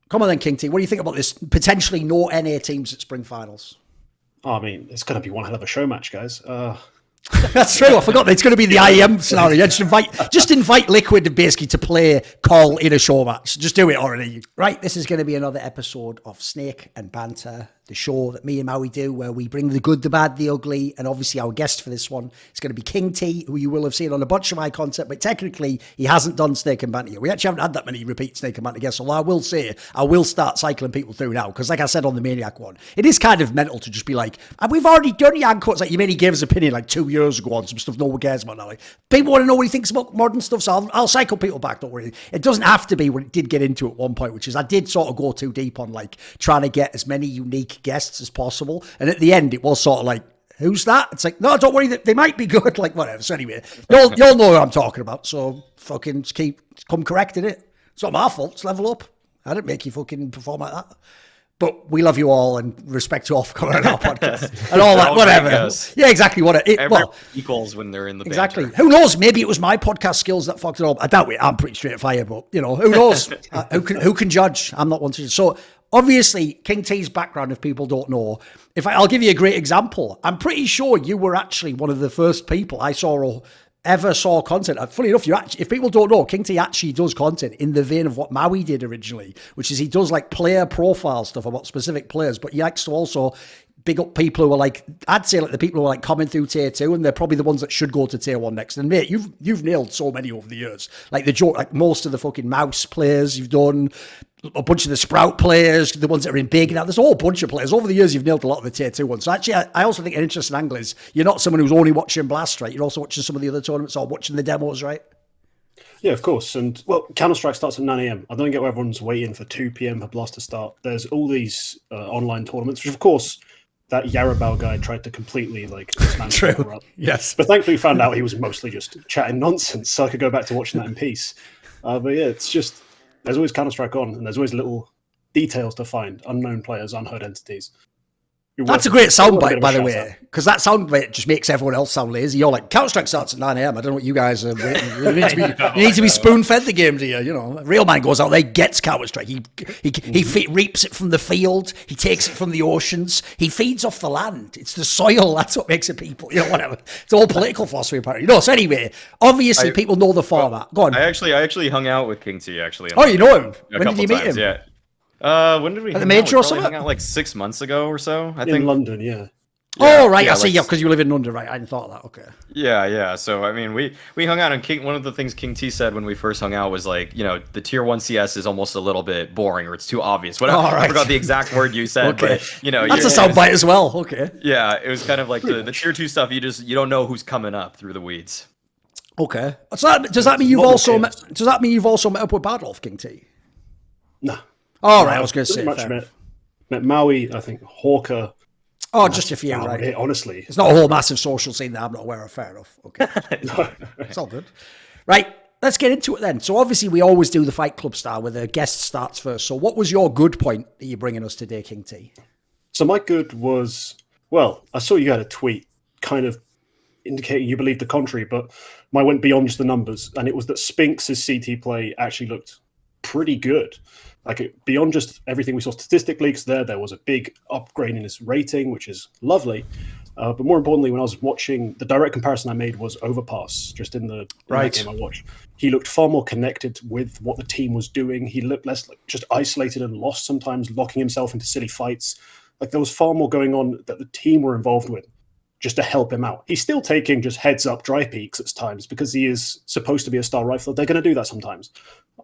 Come on then, KingT. What do you think about this potentially no NA teams at spring finals? Oh, I mean, it's going to be one hell of a show match, guys. That's true. I forgot. It's going to be the IEM scenario. Just invite Liquid basically to play Call in a show match. Just do it already. Right. This is going to be another episode of Snake and Banter, the show that me and Maui do, where we bring the good, the bad, the ugly, and obviously our guest for this one is going to be KingT, who you will have seen on a bunch of my content, but technically he hasn't done Snake and Banter yet. We actually haven't had that many repeat Snake and Banter guests, although I will say I will start cycling people through now, because like I said on the Maniac one, it is kind of mental to just be like, we've already done Yanko. It's like you made he gave his opinion like 2 years ago on some stuff no one cares about now. Like, people want to know what he thinks about modern stuff, so I'll cycle people back, don't worry. It doesn't have to be what it did get into at one point, which is I did sort of go too deep on like trying to get as many unique guests as possible. And at the end, it was sort of like, who's that? It's like, no, don't worry, they might be good, like whatever. So anyway, you'll know who I'm talking about. So fucking come correcting it. It's not my fault. It's level up. I didn't make you fucking perform like that. But we love you all and respect you all for coming on our podcast and all that, whatever. Yeah, exactly. Everyone equals when they're in the exactly. banter. Who knows? Maybe it was my podcast skills that fucked it up. I doubt it. I'm pretty straight fire, but you know, who knows? Who can judge? I'm not one to judge. So obviously, KingT's background, if people don't know, I'll give you a great example. I'm pretty sure you were actually one of the first people I ever saw content. Funny enough, if people don't know, KingT actually does content in the vein of what Maui did originally, which is he does like player profile stuff about specific players, but he likes to also big up people who are like, I'd say like the people who are like coming through tier 2, and they're probably the ones that should go to tier 1 next. And mate, you've nailed so many over the years. Like the joke, like most of the fucking Mouse players you've done, a bunch of the Sprout players, the ones that are in big now. There's a whole bunch of players. Over the years, you've nailed a lot of the tier 2 ones. So actually, I also think an interesting angle is you're not someone who's only watching Blast, right? You're also watching some of the other tournaments or watching the demos, right? Yeah, of course. And well, Counter-Strike starts at 9 a.m. I don't get why everyone's waiting for 2 p.m. for Blast to start. There's all these online tournaments, which of course, that Yarabao guy tried to completely like dismantle up. Yes. But thankfully found out he was mostly just chatting nonsense, so I could go back to watching that in peace. But yeah, it's just, there's always Counter-Strike on, and there's always little details to find, unknown players, unheard entities. That's a great soundbite, by the way, because that soundbite just makes everyone else sound lazy. You're like, Counter-Strike starts at 9 a.m. I don't know what you guys are. You need to be spoon-fed the game, do you? You know, Real Man goes out there, gets Counter-Strike. He reaps it from the field. He takes it from the oceans. He feeds off the land. It's the soil. That's what makes it people. You know, whatever. It's all political philosophy, apparently. No, so anyway, obviously people know the format. Go on. I actually hung out with KingT, actually. Oh, you know him? When did you meet him? Yeah. When did we at the major or something? Hung out like 6 months ago or so, I think. In London, yeah. Oh, right. Yeah, I see. Yeah, because you live in London, right? I hadn't thought of that. Okay. Yeah. So, I mean, we hung out, and one of the things KingT said when we first hung out was like, you know, the tier 1 CS is almost a little bit boring, or it's too obvious. Whatever. I forgot the exact word you said, okay. But, you know. That's a soundbite as well. Okay. Yeah, it was kind of like the tier 2 stuff, you don't know who's coming up through the weeds. Okay. So does that mean you've also met up with Badolf, KingT? No. All right, I was going to say. Met Maui, I think, Hawker. Oh, just a few, right? Honestly. It's not a whole massive social scene that I'm not aware of. Fair enough. Okay. It's all good. Right, let's get into it then. So obviously we always do the Fight Club style where the guest starts first. So what was your good point that you're bringing us today, KingT? So my good was, well, I saw you had a tweet kind of indicating you believed the contrary, but mine went beyond just the numbers. And it was that Spinx's CT play actually looked pretty good. Like beyond just everything we saw statistically, because there was a big upgrade in his rating, which is lovely. But more importantly, when I was watching, the direct comparison I made was Overpass, just in the game I watched. He looked far more connected with what the team was doing. He looked less like just isolated and lost sometimes, locking himself into silly fights. Like there was far more going on that the team were involved with just to help him out. He's still taking just heads up dry peaks at times because he is supposed to be a star rifler. They're going to do that sometimes.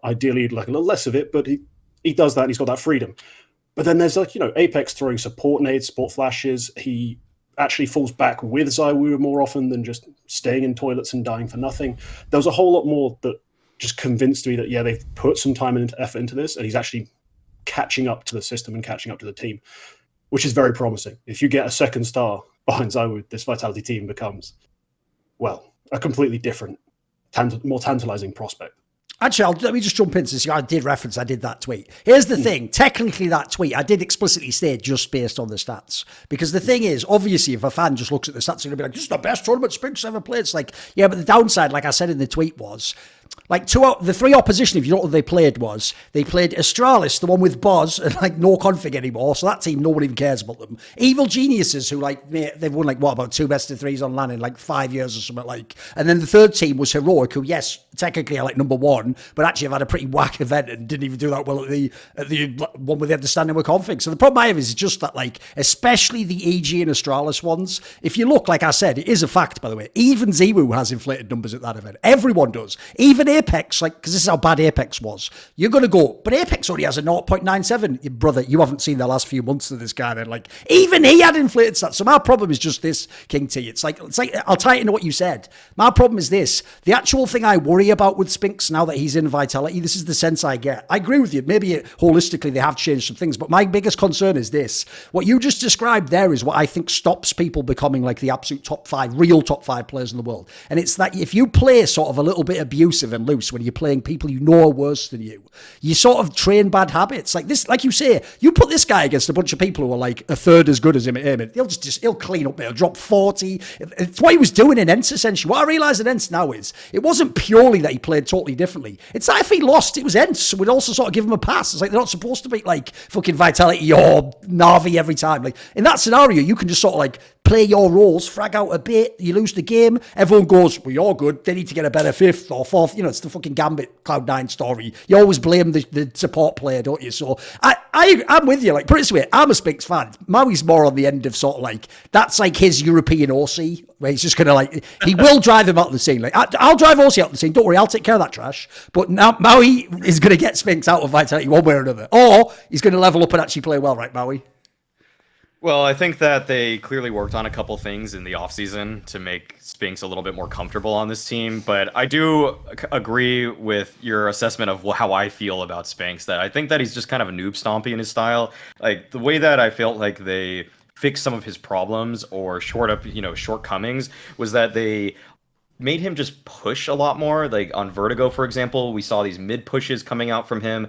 Ideally, you'd like a little less of it, but he does that and he's got that freedom. But then there's like, you know, Apex throwing support nades, support flashes. He actually falls back with Zywoo more often than just staying in toilets and dying for nothing. There was a whole lot more that just convinced me that, yeah, they've put some time and effort into this and he's actually catching up to the system and catching up to the team, which is very promising. If you get a second star behind Zywoo, this Vitality team becomes, well, a completely different, more tantalizing prospect. Actually, let me just jump in since I did that tweet. Here's the thing. Technically, that tweet, I did explicitly state just based on the stats. Because the thing is, obviously, if a fan just looks at the stats, they're going to be like, this is the best tournament Spinx ever played. It's like, yeah, but the downside, like I said in the tweet was, like the three opposition, if you know what they played Astralis, the one with Boz, and like no config anymore. So that team, no one even cares about them. Evil Geniuses, who like, they've won like, what, about 2 best of 3s on LAN in like 5 years or something like. And then the third team was Heroic, who, yes, technically are like number 1, but actually have had a pretty whack event and didn't even do that well at the one with the understanding with config. So the problem I have is just that, like, especially the EG and Astralis ones, if you look, like I said, it is a fact, by the way, even Ziwu has inflated numbers at that event. Everyone does. Even Apex, like, because this is how bad Apex was. You're going to go, but Apex only has a 0.97. Brother, you haven't seen the last few months of this guy then. Like, even he had inflated stats. So my problem is just this, KingT. It's like, I'll tie it into what you said. My problem is this. The actual thing I worry about with Spinx now that he's in Vitality, this is the sense I get. I agree with you. Maybe holistically they have changed some things, but my biggest concern is this. What you just described there is what I think stops people becoming like the absolute top 5, real top 5 players in the world. And it's that if you play sort of a little bit abusive and loose when you're playing people you know are worse than you sort of train bad habits. Like this, like you say, you put this guy against a bunch of people who are like a third as good as him at aiming, he'll clean up, he'll drop 40. It's what he was doing in Ents, essentially. What I realise in Ents now is, it wasn't purely that he played totally differently. It's that if he lost, it was Ents, so we'd also sort of give him a pass. It's like they're not supposed to beat like fucking Vitality or Navi every time. Like in that scenario, you can just sort of like play your roles, frag out a bit, you lose the game, everyone goes, well, you're good, they need to get a better 5th or 4th. You know, it's the fucking Gambit Cloud9 story. You always blame the support player, don't you? So I'm with you. Like, put it this way, I'm a Spinx fan. Maui's more on the end of sort of like, that's like his European OC, where he's just going to like, he will drive him out of the scene. Like, I'll drive OC out of the scene, don't worry, I'll take care of that trash. But now Maui is going to get Spinx out of Vitality one way or another. Or he's going to level up and actually play well, right, Maui? Well, I think that they clearly worked on a couple things in the offseason to make Spinx a little bit more comfortable on this team. But I do agree with your assessment of how I feel about Spinx, that I think that he's just kind of a noob stompy in his style. Like, the way that I felt like they fixed some of his problems or shortcomings was that they made him just push a lot more. Like on Vertigo, for example, we saw these mid pushes coming out from him.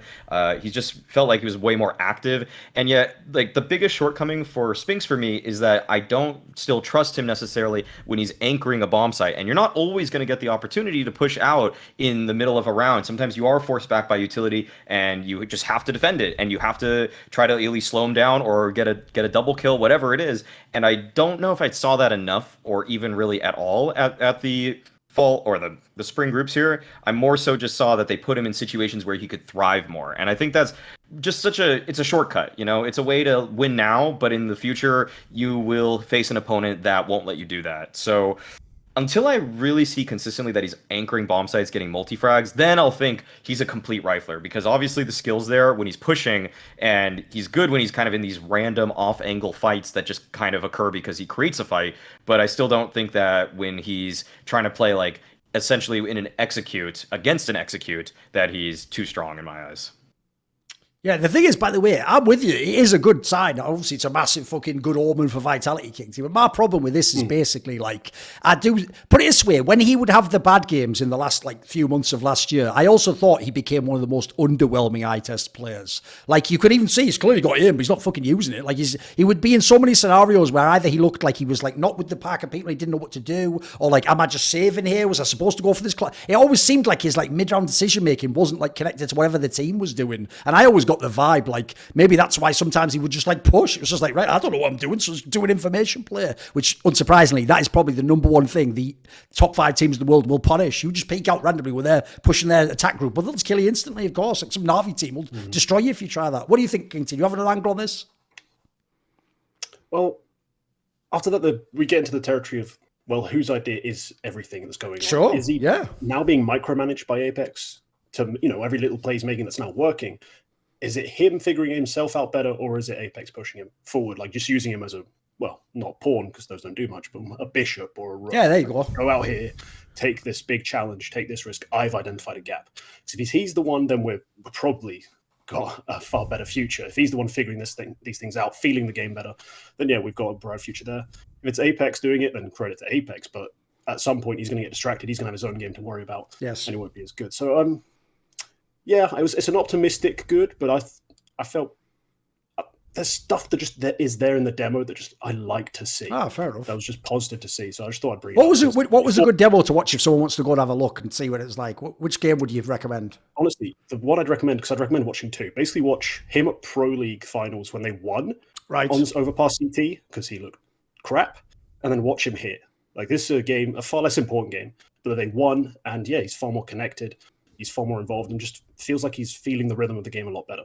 He just felt like he was way more active. And yet, like, the biggest shortcoming for Spinx for me is that I don't still trust him necessarily when he's anchoring a bomb site. And you're not always going to get the opportunity to push out in the middle of a round. Sometimes you are forced back by utility and you just have to defend it, and you have to try to at least slow him down or get a double kill, whatever it is. And I don't know if I saw that enough or even really at all at the fall or the spring groups here. I more so just saw that they put him in situations where he could thrive more. And I think that's just it's a shortcut, you know, it's a way to win now, but in the future you will face an opponent that won't let you do that. So until I really see consistently that he's anchoring bomb sites, getting multi-frags, then I'll think he's a complete rifler, because obviously the skill's there when he's pushing, and he's good when he's kind of in these random off-angle fights that just kind of occur because he creates a fight. But I still don't think that when he's trying to play like essentially in an execute against an execute, that he's too strong in my eyes. Yeah, the thing is, by the way, I'm with you. It is a good sign. Obviously, it's a massive fucking good omen for Vitality, KingT. But my problem with this is basically like, I do put it this way: when he would have the bad games in the last like few months of last year, I also thought he became one of the most underwhelming eye test players. Like, you could even see he's clearly got aim, but he's not fucking using it. Like, he would be in so many scenarios where either he looked like he was like not with the pack of people, he didn't know what to do, or like, am I just saving here? Was I supposed to go for this? It always seemed like his like mid-round decision making wasn't like connected to whatever the team was doing, and I always got the vibe like maybe that's why sometimes he would just like push. It was just like, right, I don't know what I'm doing, so just do an information play, which unsurprisingly that is probably the number one thing the top 5 teams in the world will punish. You just peek out randomly when they're pushing their attack group, but they'll just kill you instantly, of course. Like some Navi team will destroy you if you try that. What do you think, KingT? Do you have an angle on this? Well, after that we get into the territory of, well, whose idea is everything that's going on? Sure. Is he now being micromanaged by Apex to, you know, every little play he's making that's now working? Is it him figuring himself out better, or is it Apex pushing him forward, like just using him as a, well, not pawn, because those don't do much, but a bishop or a rook? Yeah, there you go. Go out here, take this big challenge, take this risk. I've identified a gap. So if he's the one, then we're probably got a far better future. If he's the one figuring these things out, feeling the game better, then yeah, we've got a bright future there. If it's Apex doing it, then credit to Apex. But at some point, he's going to get distracted. He's going to have his own game to worry about. Yes, and it won't be as good. So yeah, it's an optimistic good, but I felt there's stuff that is there in the demo that just I like to see. Ah, fair enough. That was just positive to see. So I just thought I'd bring What it was up. it? What was a good demo to watch if someone wants to go and have a look and see what it's like? Which game would you recommend? Honestly, what I'd recommend, because I'd recommend watching two. Basically, watch him at Pro League finals when they won Right. on Overpass CT because he looked crap, and then watch him here. Like this is a far less important game, but they won, and yeah, he's far more connected, he's far more involved, and just feels like he's feeling the rhythm of the game a lot better.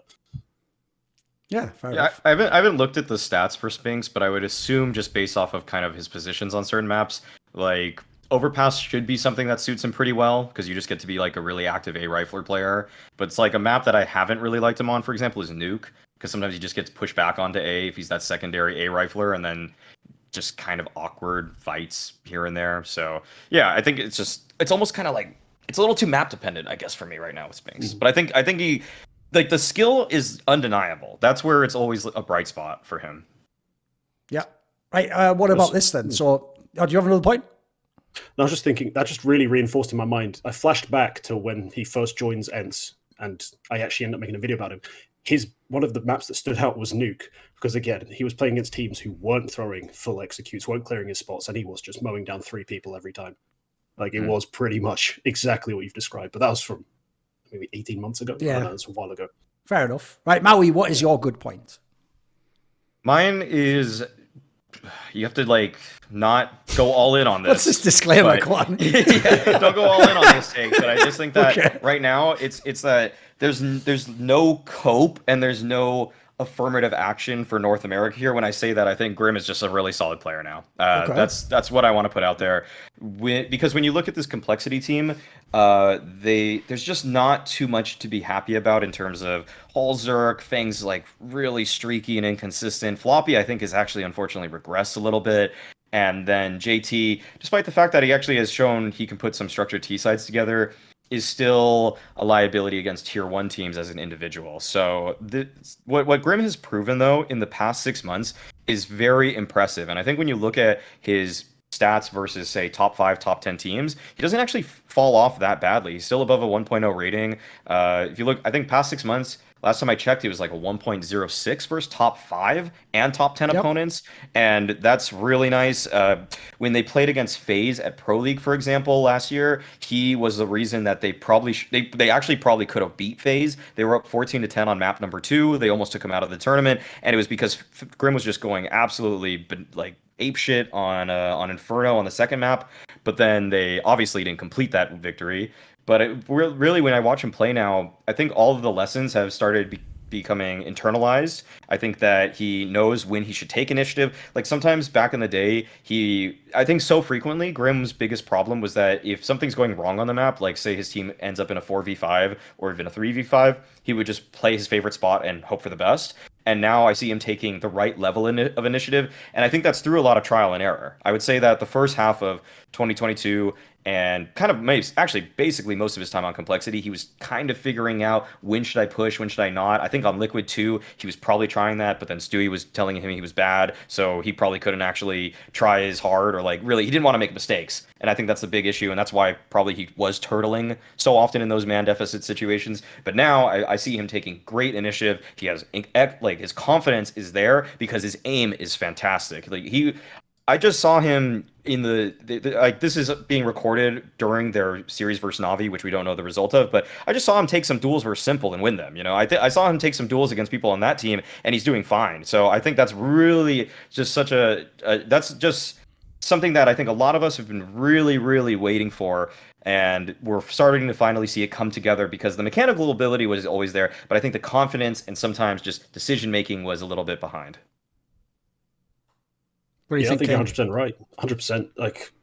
Yeah, fair enough. I haven't looked at the stats for Spinx, but I would assume just based off of kind of his positions on certain maps, like Overpass should be something that suits him pretty well because you just get to be like a really active A rifler player. But it's like a map that I haven't really liked him on, for example, is Nuke, because sometimes he just gets pushed back onto A if he's that secondary A rifler, and then just kind of awkward fights here and there. So yeah, I think it's almost kind of like it's a little too map dependent, I guess, for me right now with Spinx. But I think he. Like, the skill is undeniable. That's where it's always a bright spot for him. Yeah. Right. What about this then? So, do you have another point? I was just thinking, that just really reinforced in my mind. I flashed back to when he first joins ENTS, and I actually ended up making a video about him. One of the maps that stood out was Nuke, because again, he was playing against teams who weren't throwing full executes, weren't clearing his spots, and he was just mowing down 3 people every time. Like, it was pretty much exactly what you've described, but that was from maybe 18 months ago. Yeah. I don't know, it was a while ago. Fair enough. Right, Maui, what is your good point? Mine is you have to like not go all in on this. What's this disclaimer? But, Go on. Yeah, don't go all in on this take. But I just think that right now it's that there's no cope and there's no affirmative action for North America here. When I say that, I think Grim is just a really solid player now. That's what I want to put out there. Because when you look at this complexity team, there's just not too much to be happy about in terms of Holzerk, Fang's like really streaky and inconsistent. Floppy, I think, has actually unfortunately regressed a little bit. And then JT, despite the fact that he actually has shown he can put some structured T sides together, is still a liability against tier 1 teams as an individual. So what Grim has proven, though, in the past 6 months is very impressive. And I think when you look at his stats versus, say, top 5, top 10 teams, he doesn't actually fall off that badly. He's still above a 1.0 rating. If you look, I think past 6 months, last time I checked, he was like a 1.06 versus top 5 and top 10 opponents. And that's really nice. When they played against FaZe at Pro League, for example, last year, he was the reason that they probably they actually probably could have beat FaZe. They were up 14-10 on map number 2. They almost took him out of the tournament. And it was because Grim was just going absolutely like ape shit on Inferno on the second map. But then they obviously didn't complete that victory. But really, when I watch him play now, I think all of the lessons have started becoming internalized. I think that he knows when he should take initiative. Like sometimes back in the day, I think so frequently, Grim's biggest problem was that if something's going wrong on the map, like say his team ends up in a 4v5 or even a 3v5, he would just play his favorite spot and hope for the best. And now I see him taking the right level of initiative. And I think that's through a lot of trial and error. I would say that the first half of 2022 and kind of actually basically most of his time on complexity, he was kind of figuring out when should I push, when should I not. I think on Liquid 2, he was probably trying that, but then Stewie was telling him he was bad, so he probably couldn't actually try as hard, or like really, he didn't want to make mistakes. And I think that's the big issue, and that's why probably he was turtling so often in those man deficit situations. But now I see him taking great initiative. He has like his confidence is there because his aim is fantastic. Like I just saw him in like this is being recorded during their series versus Navi, which we don't know the result of, but I just saw him take some duels versus Simple and win them. You know, I saw him take some duels against people on that team, and he's doing fine. So I think that's really just such that's just something that I think a lot of us have been really, really waiting for. And we're starting to finally see it come together because the mechanical ability was always there, but I think the confidence and sometimes just decision making was a little bit behind. What do you I think you're 100% right. 100%. Like,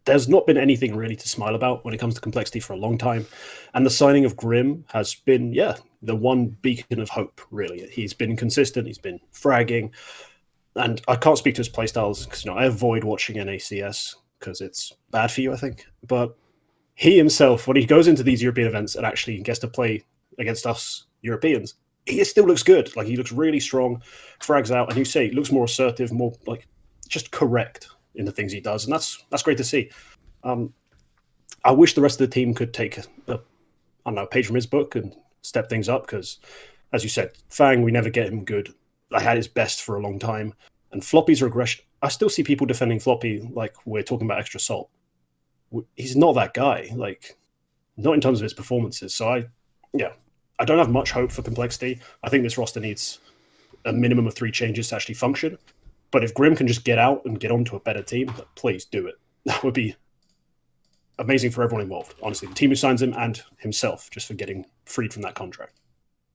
there's not been anything really to smile about when it comes to complexity for a long time. And the signing of Grim has been, the one beacon of hope, really. He's been consistent. He's been fragging. And I can't speak to his playstyles because, I avoid watching NACS because it's bad for you, I think. But he himself, when he goes into these European events and actually gets to play against us Europeans, he still looks good. Like, he looks really strong, frags out. And you say, he looks more assertive, more like just correct in the things he does, and that's great to see. I wish the rest of the team could take a page from his book and step things up because, as you said, Fang, we never get him good had his best for a long time. And Floppy's regression, I still see people defending Floppy like we're talking about extra salt. He's not that guy, like, not in terms of his performances. So I don't have much hope for complexity. I think this roster needs a minimum of 3 changes to actually function. But if Grim can just get out and get onto a better team, please do it. That would be amazing for everyone involved. Honestly, the team who signs him and himself, just for getting freed from that contract.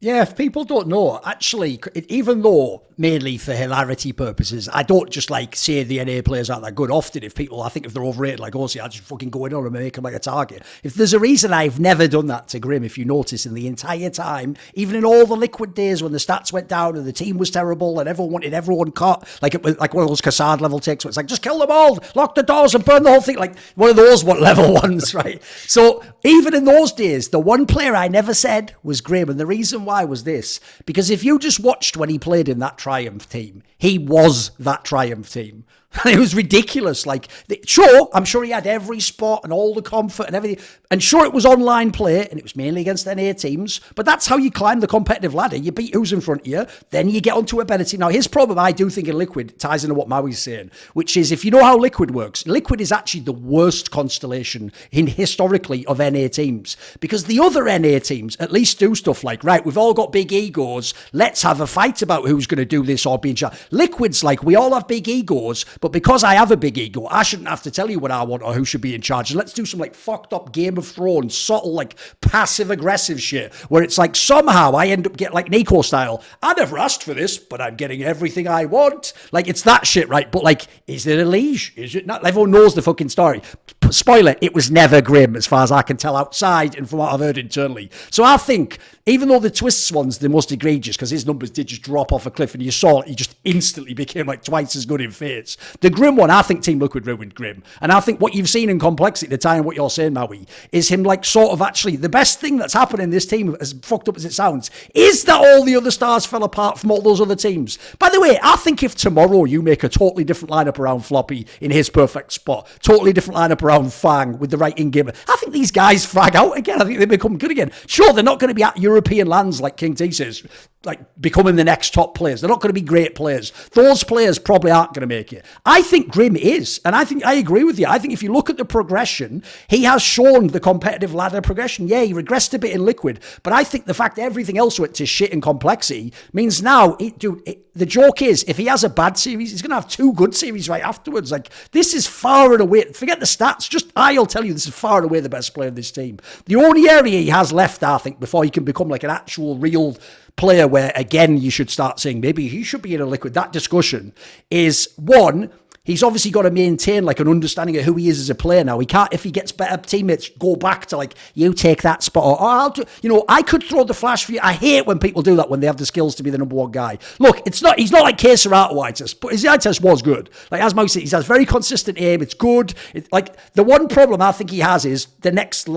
Yeah, if people don't know, actually, even though mainly for hilarity purposes, I don't just like say the NA players aren't that good. Often, if they're overrated, like Ozzy, I just fucking go in on them and make them like a target. If there's a reason I've never done that to Grim, if you notice, in the entire time, even in all the Liquid days when the stats went down and the team was terrible and everyone wanted everyone cut, like it was like one of those Cassard level takes where it's like, just kill them all, lock the doors and burn the whole thing. Like one of those level ones, right? So even in those days, the one player I never said was Grim, and the reason why was this, because if you just watched when he played in that Triumph team, he was that Triumph team. It was ridiculous. Like, sure, I'm sure he had every spot and all the comfort and everything. And sure, it was online play and it was mainly against NA teams. But that's how you climb the competitive ladder. You beat who's in front of you, then you get onto a better team. Now, his problem, I do think, in Liquid ties into what Maui's saying, which is if you know how Liquid works, Liquid is actually the worst constellation historically of NA teams. Because the other NA teams at least do stuff like, right, we've all got big egos. Let's have a fight about who's going to do this or be in charge. Liquid's like, we all have big egos, but because I have a big ego, I shouldn't have to tell you what I want or who should be in charge. Let's do some like fucked up Game of Thrones, subtle like passive aggressive shit where it's like somehow I end up getting like Nico style. I never asked for this, but I'm getting everything I want. Like it's that shit, right? But like, is it a liege? Is it not? Everyone knows the fucking story. Spoiler, it was never Grim as far as I can tell outside and from what I've heard internally. So I think even though the Twists one's the most egregious because his numbers did just drop off a cliff and you saw it, he just instantly became like twice as good in Fates. The Grim one, I think Team Liquid ruined Grim. And I think what you've seen in Complexity, the time what you're saying, Maui, is him like sort of actually, the best thing that's happened in this team, as fucked up as it sounds, is that all the other stars fell apart from all those other teams. By the way, I think if tomorrow you make a totally different lineup around Floppy in his perfect spot, totally different lineup around Fang with the right in-game, I think these guys frag out again. I think they become good again. Sure, they're not going to be at European lands like KingT says, like becoming the next top players. They're not going to be great players. Those players probably aren't going to make it. I think Grim is, and I agree with you. I think if you look at the progression, he has shown the competitive ladder progression. Yeah, he regressed a bit in Liquid, but I think the fact that everything else went to shit in Complexity means now, the joke is, if he has a bad series, he's going to have 2 good series right afterwards. Like, this is far and away, forget the stats, just I'll tell you, this is far and away the best player in this team. The only area he has left, I think, before he can become like an actual real player where, again, you should start saying maybe he should be in a Liquid, that discussion is, one, he's obviously got to maintain like an understanding of who he is as a player now. He can't, if he gets better teammates, go back to like, you take that spot, or I'll do, I could throw the flash for you. I hate when people do that when they have the skills to be the number one guy. Look, he's not like Keserato, but his eye test was good. Like, as Mike said, he has very consistent aim. It's good. Like, the one problem I think he has is the next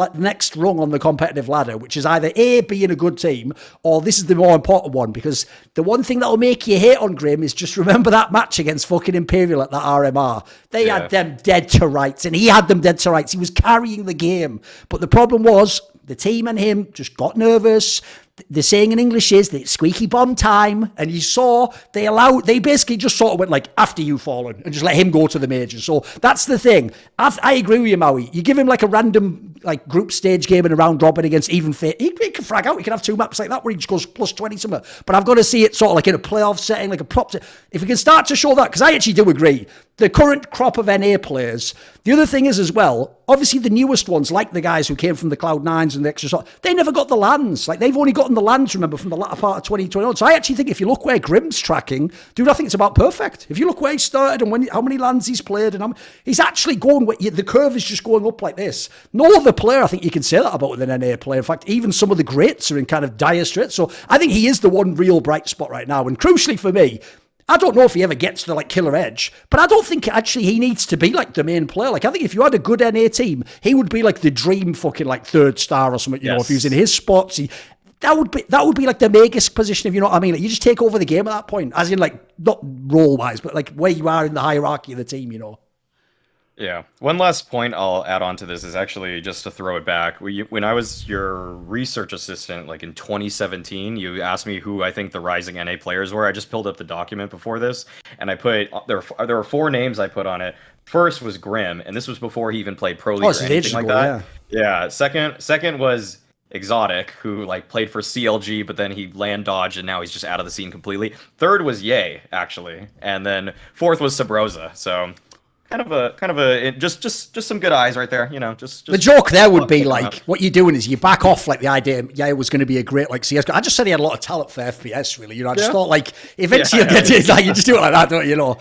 rung on the competitive ladder, which is either A, being a good team, or this is the more important one, because the one thing that'll make you hate on Grim is just remember that match against fucking Imperial at that RMR. They had them dead to rights, and he had them dead to rights. He was carrying the game. But the problem was, the team and him just got nervous. The saying in English is that it's squeaky bum time, and you saw they basically just sort of went like, after you fallen, and just let him go to the majors. So that's the thing. I agree with you, Maui. You give him like a random like group stage game in a round robin against even fate, he can frag out. He can have 2 maps like that where he just goes plus 20 somewhere. But I've got to see it sort of like in a playoff setting, like a prop. If we can start to show that, because I actually do agree, the current crop of NA players. The other thing is as well, obviously the newest ones, like the guys who came from the Cloud9s and the extra, they never got the lands. Like, they've only gotten the lands, remember, from the latter part of 2021. So I actually think if you look where Grim's tracking, dude, I think it's about perfect. If you look where he started and how many lands he's played, and he's actually going, the curve is just going up like this. No other player, I think you can say that about with an NA player. In fact, even some of the greats are in kind of dire straits. So I think he is the one real bright spot right now. And crucially for me, I don't know if he ever gets to like killer edge, but I don't think actually he needs to be like the main player. Like, I think if you had a good NA team, he would be like the dream fucking like 3rd star or something. You know, if he was in his spots, that would be like the Magus position, if you know what I mean. Like, you just take over the game at that point, as in like not role wise, but like where you are in the hierarchy of the team. Yeah. One last point I'll add on to this is actually just to throw it back. When I was your research assistant, like in 2017, you asked me who I think the rising NA players were. I just pulled up the document before this, and I put there were 4 names I put on it. First was Grim, and this was before he even played Pro League or anything like that. Yeah. Second was Exotic, who like played for CLG, but then he land dodged, and now he's just out of the scene completely. Third was Ye, actually, and then fourth was Sabrosa. So. Kind of a just some good eyes right there, you know. Just the joke there would be like, what you're doing is you back off like the idea. Yeah, it was going to be a great like CS. I just said he had a lot of talent for FPS, really. You know, I just thought like eventually you'll get to it, like you just do it like that, don't you know?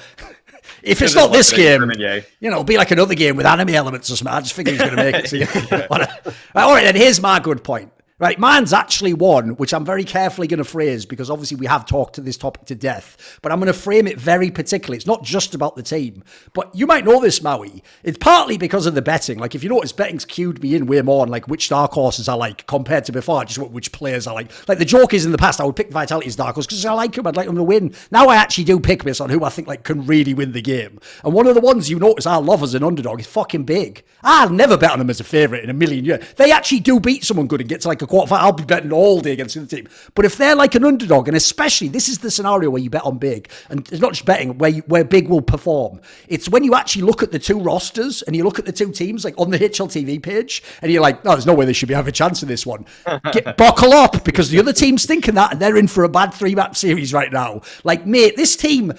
If it's not this game, you know, it'll be like another game with anime elements or something. I just figured he's going to make it. So, right, all right, then here's my good point. Right, mine's actually one, which I'm very carefully going to phrase because obviously we have talked to this topic to death, but I'm going to frame it very particularly. It's not just about the team, but you might know this, Maui. It's partly because of the betting. Like, if you notice, betting's cued me in way more on like which dark horses I like compared to before, just which players I like. Like the joke is in the past, I would pick Vitality as dark horse because I like him. I'd like him to win. Now I actually do pick this on who I think like can really win the game. And one of the ones you notice I love as an underdog is fucking Big. I'll never bet on them as a favourite in a million years. They actually do beat someone good and get to like a quarterfinal. I'll be betting all day against the other team. But if they're like an underdog, and especially this is the scenario where you bet on Big, and it's not just betting where Big will perform. It's when you actually look at the two rosters and you look at the two teams like on the HLTV page, and you're like, no, there's no way they should have a chance in this one. Buckle up because the other team's thinking that, and they're in for a bad 3-map series right now. Like, mate, this team.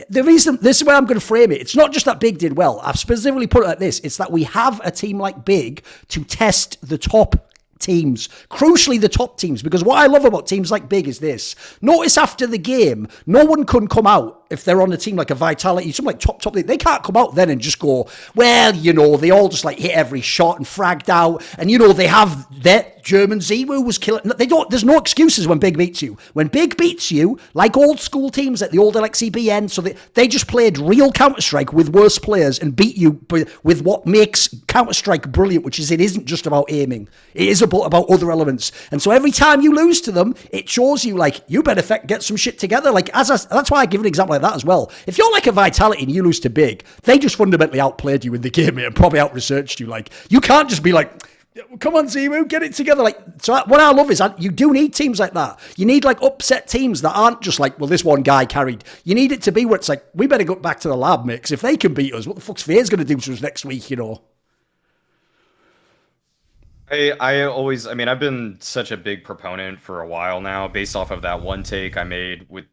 The reason, this is where I'm going to frame it. It's not just that Big did well. I've specifically put it like this. It's that we have a team like Big to test the top teams, crucially the top teams, because what I love about teams like Big is this. Notice after the game, no one can come out if they're on a team like a Vitality, something like top, they can't come out then and just go, well, you know, they all just like hit every shot and fragged out, and you know, they have their German Zemu was killing. There's no excuses when Big beats you. When Big beats you, like old school teams, like the old LXCBN, so they just played real Counter-Strike with worse players and beat you with what makes Counter-Strike brilliant, which is it isn't just about aiming. It is about other elements. And so every time you lose to them, it shows you like, you better get some shit together. Like that's why I give an example like that as well. If you're like a Vitality and you lose to Big, they just fundamentally outplayed you in the game and probably out-researched you. Like, you can't just be like, come on, Zemu, get it together. Like, so what I love is you do need teams like that. You need like upset teams that aren't just like, well, this one guy carried. You need it to be where it's like, we better go back to the lab, mix. If they can beat us, what the fuck's FaZe going to do to us next week, you know? I mean, I've been such a big proponent for a while now, based off of that one take I made with,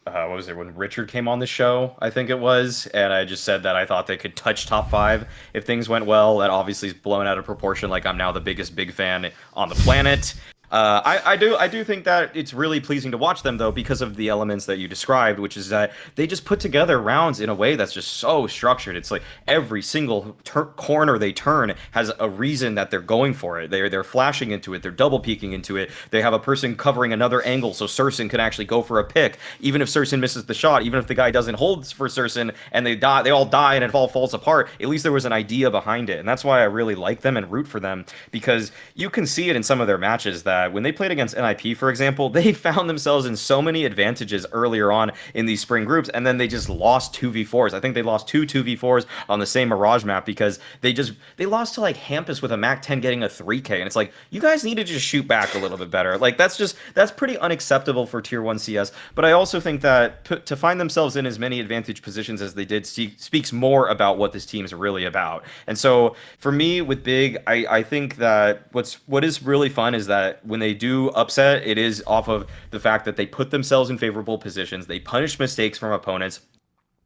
what was it, when Richard came on the show, I think it was, and I just said that I thought they could touch top 5 if things went well. That obviously is blown out of proportion, like I'm now the biggest Big fan on the planet. I do think that it's really pleasing to watch them, though, because of the elements that you described, which is that they just put together rounds in a way that's just so structured. It's like every single corner they turn has a reason that they're going for it. They're flashing into it. They're double peeking into it. They have a person covering another angle so Surson can actually go for a pick, even if Surson misses the shot, even if the guy doesn't hold for Surson and they all die and it all falls apart. At least there was an idea behind it, and that's why I really like them and root for them, because you can see it in some of their matches that when they played against NIP, for example, they found themselves in so many advantages earlier on in these spring groups, and then they just lost 2v4s. I think they lost 2v4s on the same Mirage map because they lost to like Hampus with a MAC-10 getting a 3K, and it's like, you guys need to just shoot back a little bit better. Like, that's pretty unacceptable for Tier 1 CS, but I also think that to find themselves in as many advantage positions as they did speaks more about what this team is really about. And so for me with Big, I think that what is really fun is that when they do upset, it is off of the fact that they put themselves in favorable positions, they punish mistakes from opponents,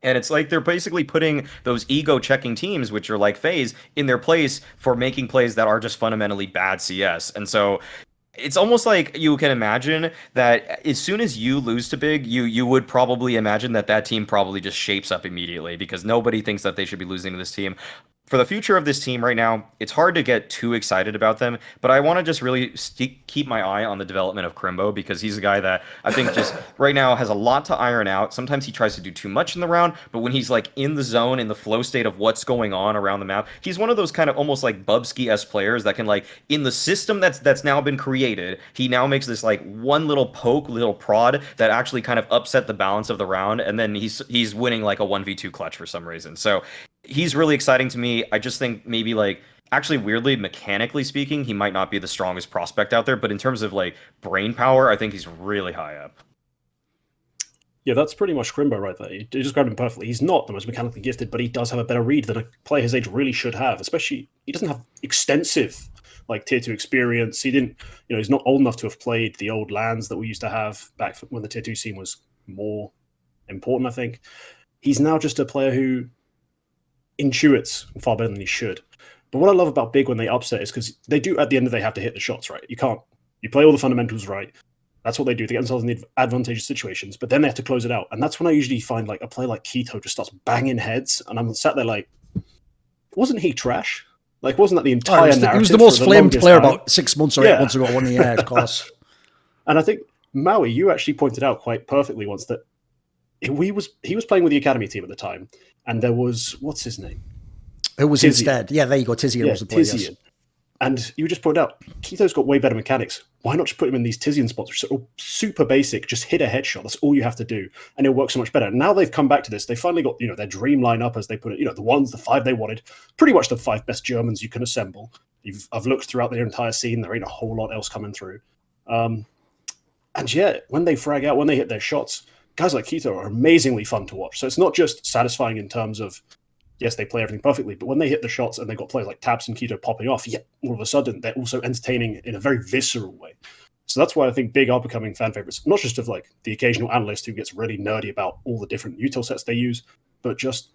and it's like they're basically putting those ego-checking teams, which are like FaZe, in their place for making plays that are just fundamentally bad CS. And so it's almost like you can imagine that as soon as you lose to Big, you would probably imagine that team probably just shapes up immediately, because nobody thinks that they should be losing to this team. For the future of this team right now, it's hard to get too excited about them, but I want to just really keep my eye on the development of Crimbo, because he's a guy that I think just right now has a lot to iron out. Sometimes he tries to do too much in the round, but when he's like in the zone, in the flow state of what's going on around the map, he's one of those kind of almost like Bubsky-esque players that can, like, in the system that's now been created, he now makes this like one little poke, little prod that actually kind of upset the balance of the round, and then he's winning like a 1v2 clutch for some reason. So he's really exciting to me. I just think maybe like actually weirdly mechanically speaking, he might not be the strongest prospect out there, but in terms of like brain power, I think he's really high up. Yeah, that's pretty much Crimbo right there. You just grabbed him perfectly. He's not the most mechanically gifted, but he does have a better read than a player his age really should have. Especially, he doesn't have extensive like tier 2 experience. He didn't, he's not old enough to have played the old lands that we used to have back when the tier 2 scene was more important, I think. He's now just a player who intuits far better than he should. But what I love about Big when they upset is because they do, at the end of the day, have to hit the shots, right? You play all the fundamentals right. That's what they do. They get themselves in the advantageous situations, but then they have to close it out. And that's when I usually find like a player like KingT just starts banging heads. And I'm sat there like, wasn't he trash? Like, wasn't that the entire narrative? He was the most flamed player about 6 months or 8 months ago, wasn't he? Yeah, of course. And I think, Maui, you actually pointed out quite perfectly once that he was playing with the academy team at the time. And there was, what's his name? Who was instead? Yeah, there you go. Tizian was the player. Tizian. Yes. And you just pointed out, KingT's got way better mechanics. Why not just put him in these Tizian spots, which are super basic? Just hit a headshot. That's all you have to do. And it'll work so much better. Now they've come back to this. They finally got, their dream lineup, as they put it, the 5 they wanted. Pretty much the 5 best Germans you can assemble. I've looked throughout their entire scene. There ain't a whole lot else coming through. And yeah, when they frag out, when they hit their shots, guys like KingT are amazingly fun to watch. So it's not just satisfying in terms of, yes, they play everything perfectly, but when they hit the shots and they've got players like Tabs and KingT popping off, all of a sudden they're also entertaining in a very visceral way. So that's why I think Big are becoming fan favorites, not just of like the occasional analyst who gets really nerdy about all the different util sets they use, but just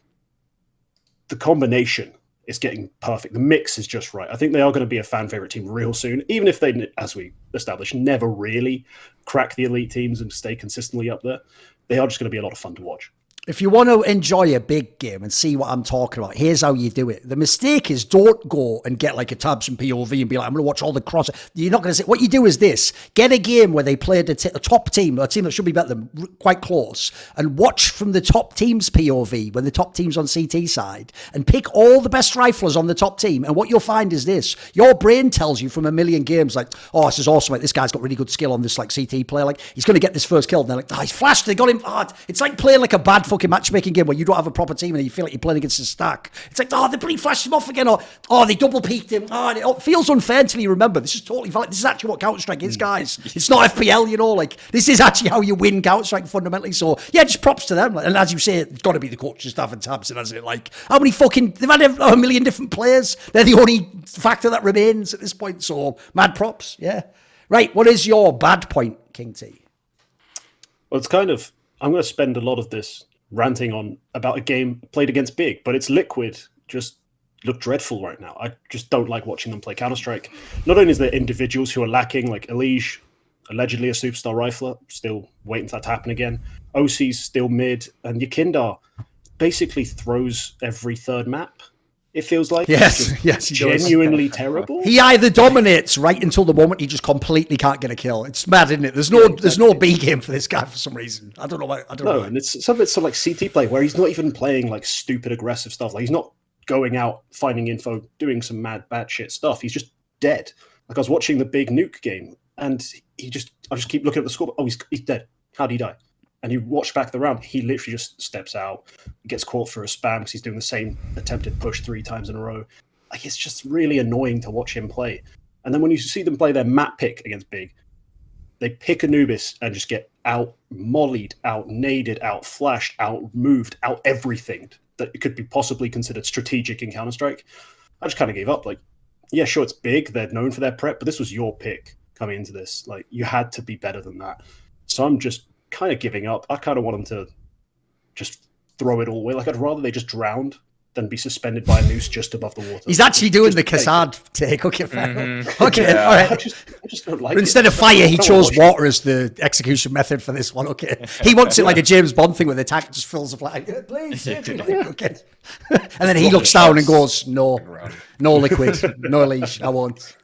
the combination is getting perfect. The mix is just right. I think they are going to be a fan favorite team real soon, even if they, as we established, never really crack the elite teams and stay consistently up there. They are just going to be a lot of fun to watch. If you want to enjoy a big game and see what I'm talking about, here's how you do it. The mistake is don't go and get like a Tabs and POV and be like, I'm going to watch all the cross. You're not going to say, what you do is this, get a game where they played a top team, a team that should be better than quite close, and watch from the top team's POV when the top team's on CT side, and pick all the best riflers on the top team. And what you'll find is this, your brain tells you from a million games, like, oh, this is awesome. Like, this guy's got really good skill on this like CT player. Like, he's going to get this first kill. And they're like, oh, he's flashed. They got him. Oh, it's like playing like a bad fucking matchmaking game where you don't have a proper team and you feel like you're playing against a stack. It's like, oh, they flashed him off again, or oh, they double peaked him. Oh, it feels unfair until you remember this is totally valid. This is actually what Counter-Strike is, guys. It's not FPL, like this is actually how you win Counter-Strike fundamentally. So yeah, just props to them. And as you say, it's got to be the coaching staff and Tabs, and hasn't it? Like, how many fucking, they've had a million different players. They're the only factor that remains at this point. So mad props, yeah. Right, what is your bad point, KingT? Well, it's kind of, I'm going to spend a lot of this ranting on about a game played against Big, but it's Liquid just look dreadful right now. I just don't like watching them play Counter-Strike. Not only is there individuals who are lacking, like Elige, allegedly a superstar rifler, still waiting for that to happen again. OC's still mid, and Yakindar basically throws every third map. It feels like yes, he genuinely terrible. He either dominates right until the moment he just completely can't get a kill. It's mad, isn't it? There's no B game for this guy for some reason. I don't know why. And it's some of it's like CT play where he's not even playing like stupid aggressive stuff. Like he's not going out finding info, doing some mad batshit stuff. He's just dead. Like I was watching the Big Nuke game, and I just keep looking at the score. Oh, he's dead. How'd he die? And you watch back the round, he literally just steps out, gets caught for a spam because he's doing the same attempted push 3 times in a row. Like, it's just really annoying to watch him play. And then when you see them play their map pick against Big, they pick Anubis and just get out-mollied, out-naded, out-flashed, out-moved, out-everything that could be possibly considered strategic in Counter-Strike. I just kind of gave up. Like, yeah, sure, it's Big. They're known for their prep, but this was your pick coming into this. Like, you had to be better than that. So I'm just kind of giving up. I kind of want them to just throw it all away. Like, I'd rather they just drowned than be suspended by a noose just above the water. He's actually doing the Kassad take. Okay, fair. Mm-hmm. Okay, Yeah. all right. I just don't like But it. instead of fire, he chose water as the execution method for this one. Okay, he wants it like a James Bond thing where the tank just fills the flag. Please, okay. And then he looks down and goes, "No, no liquid, no leash. I won't."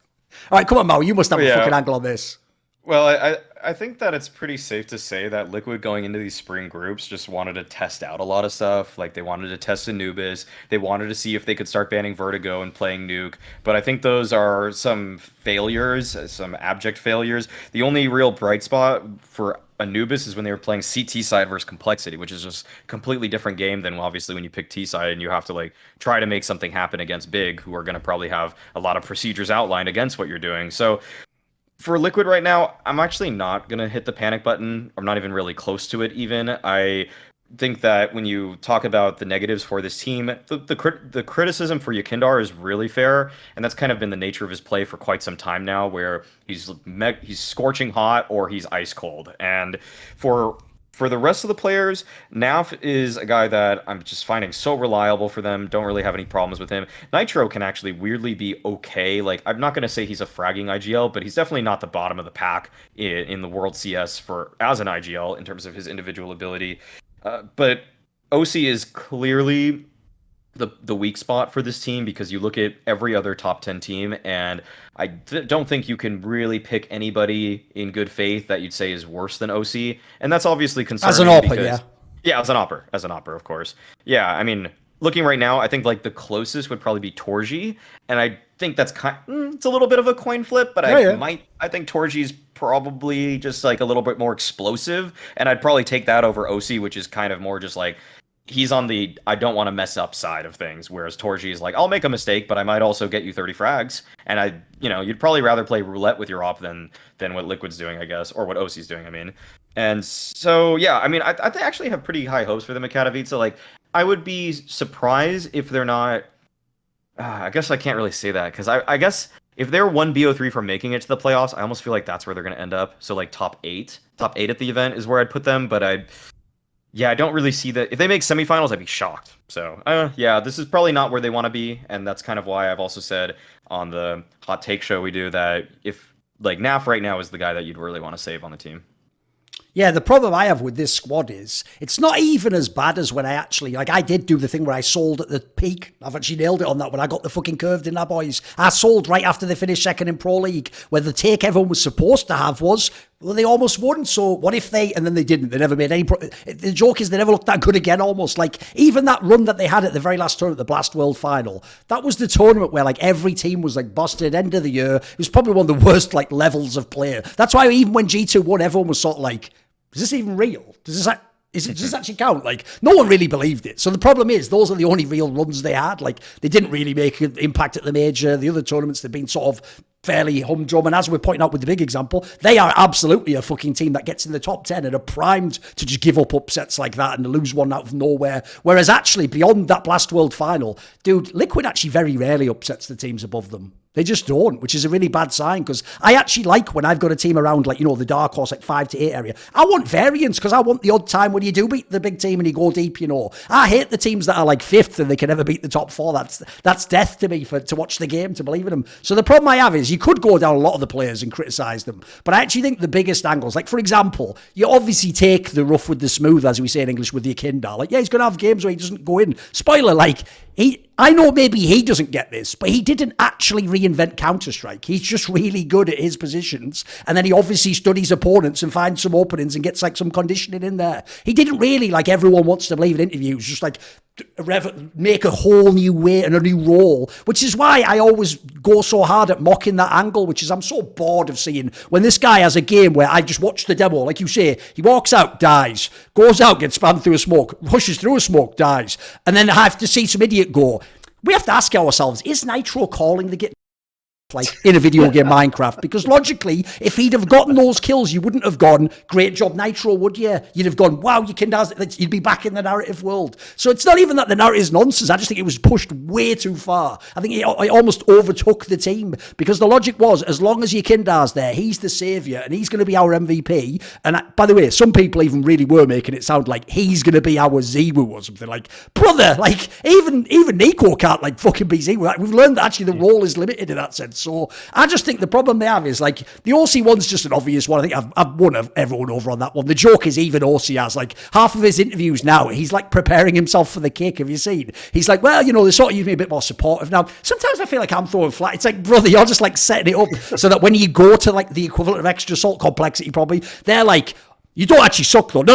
All right, come on, Mo. You must have a fucking angle on this. Well, I think that it's pretty safe to say that Liquid going into these spring groups just wanted to test out a lot of stuff. Like they wanted to test Anubis. They wanted to see if they could start banning Vertigo and playing Nuke. But I think those are some failures, some abject failures. The only real bright spot for Anubis is when they were playing CT side versus Complexity, which is just a completely different game than obviously when you pick T side and you have to like try to make something happen against Big, who are going to probably have a lot of procedures outlined against what you're doing. So for Liquid right now, I'm actually not going to hit the panic button. I'm not even really close to it even. I think that when you talk about the negatives for this team, the criticism for Yakindar is really fair, and that's kind of been the nature of his play for quite some time now, where he's scorching hot or he's ice cold. And for the rest of the players, Nav is a guy that I'm just finding so reliable for them. Don't really have any problems with him. Nitro can actually weirdly be okay. Like, I'm not going to say he's a fragging IGL, but he's definitely not the bottom of the pack in the World CS as an IGL in terms of his individual ability. But OC is clearly the weak spot for this team, because you look at every other top 10 team, and I don't think you can really pick anybody in good faith that you'd say is worse than OC. And that's obviously concerning. As an AWPer, yeah. Yeah, as an AWPer, of course. Yeah, I mean, looking right now, I think like the closest would probably be Torji, and I think that's it's a little bit of a coin flip, but I think Torji's probably just like a little bit more explosive, and I'd probably take that over OC, which is kind of more just like he's on the I don't want to mess up side of things, whereas Torji is like, I'll make a mistake, but I might also get you 30 frags, and you'd probably rather play roulette with your op than what Liquid's doing, I guess, or what OC's doing, I mean. And so, yeah, I mean, I actually have pretty high hopes for them at Katowice. Like, I would be surprised if they're not... I guess I can't really say that, because I guess if they're one BO3 from making it to the playoffs, I almost feel like that's where they're going to end up. So, like, top 8 at the event is where I'd put them, but I don't really see that. If they make semifinals, I'd be shocked. So, yeah, this is probably not where they want to be, and that's kind of why I've also said on the hot take show we do that if, like, NAF right now is the guy that you'd really want to save on the team. Yeah, the problem I have with this squad is it's not even as bad as when I did do the thing where I sold at the peak. I've actually nailed it on that when I got the fucking curved in that, boys. I sold right after they finished second in Pro League, where the take everyone was supposed to have was, well, they almost won, so what if and then they didn't. They never made any... The joke is they never looked that good again, almost. Like, even that run that they had at the very last tournament, the Blast World Final, that was the tournament where, like, every team was, like, busted, end of the year. It was probably one of the worst, like, levels of player. That's why even when G2 won, everyone was sort of like, is this even real? Does this actually count? Like, no one really believed it. So the problem is, those are the only real runs they had. Like, they didn't really make an impact at the major. The other tournaments, they've been sort of fairly humdrum. And as we're pointing out with the big example, they are absolutely a fucking team that gets in the top 10 and are primed to just give up upsets like that and to lose one out of nowhere. Whereas actually, beyond that Blast World Final, dude, Liquid actually very rarely upsets the teams above them. They just don't, which is a really bad sign, because I actually like when I've got a team around, like, the dark horse, like 5 to 8 area. I want variance, because I want the odd time when you do beat the big team and you go deep, I hate the teams that are like 5th and they can never beat the top 4. That's death to me to watch the game, to believe in them. So the problem I have is you could go down a lot of the players and criticise them, but I actually think the biggest angles, like, for example, you obviously take the rough with the smooth, as we say in English, with the Yakindar. Like, yeah, he's going to have games where he doesn't go in. Spoiler, like, I know maybe he doesn't get this, but he didn't actually reinvent Counter-Strike. He's just really good at his positions. And then he obviously studies opponents and finds some openings and gets like some conditioning in there. He didn't really, like everyone wants to believe in interviews, just like make a whole new way and a new role, which is why I always go so hard at mocking that angle, which is I'm so bored of seeing when this guy has a game where I just watch the demo, like you say, he walks out, dies, goes out, gets spammed through a smoke, rushes through a smoke, dies, and then I have to see some idiot go. We have to ask ourselves, is Nitro calling the get like in a video game Minecraft? Because logically, if he'd have gotten those kills, you wouldn't have gone, great job Nitro, would you? You'd have gone, wow, you can dance. You'd be back in the narrative world. So it's not even that the narrative is nonsense. I just think it was pushed way too far. I think it almost overtook the team, because the logic was, as long as Yakindar's there, he's the saviour and he's going to be our MVP. And by the way, some people even really were making it sound like he's going to be our Ziwu or something. Like, brother, like even Nico can't like fucking be Ziwu. Like, we've learned that actually the role is limited in that sense. So I just think the problem they have is like the OC one's just an obvious one. I think I've won everyone over on that one. The joke is even OC has like half of his interviews now, he's like preparing himself for the kick. Have you seen? He's like, well, they sort of use me a bit more supportive now. Sometimes I feel like I'm throwing flat. It's like, brother, you're just like setting it up so that when you go to like the equivalent of extra salt complexity, probably, they're like, you don't actually suck though. No.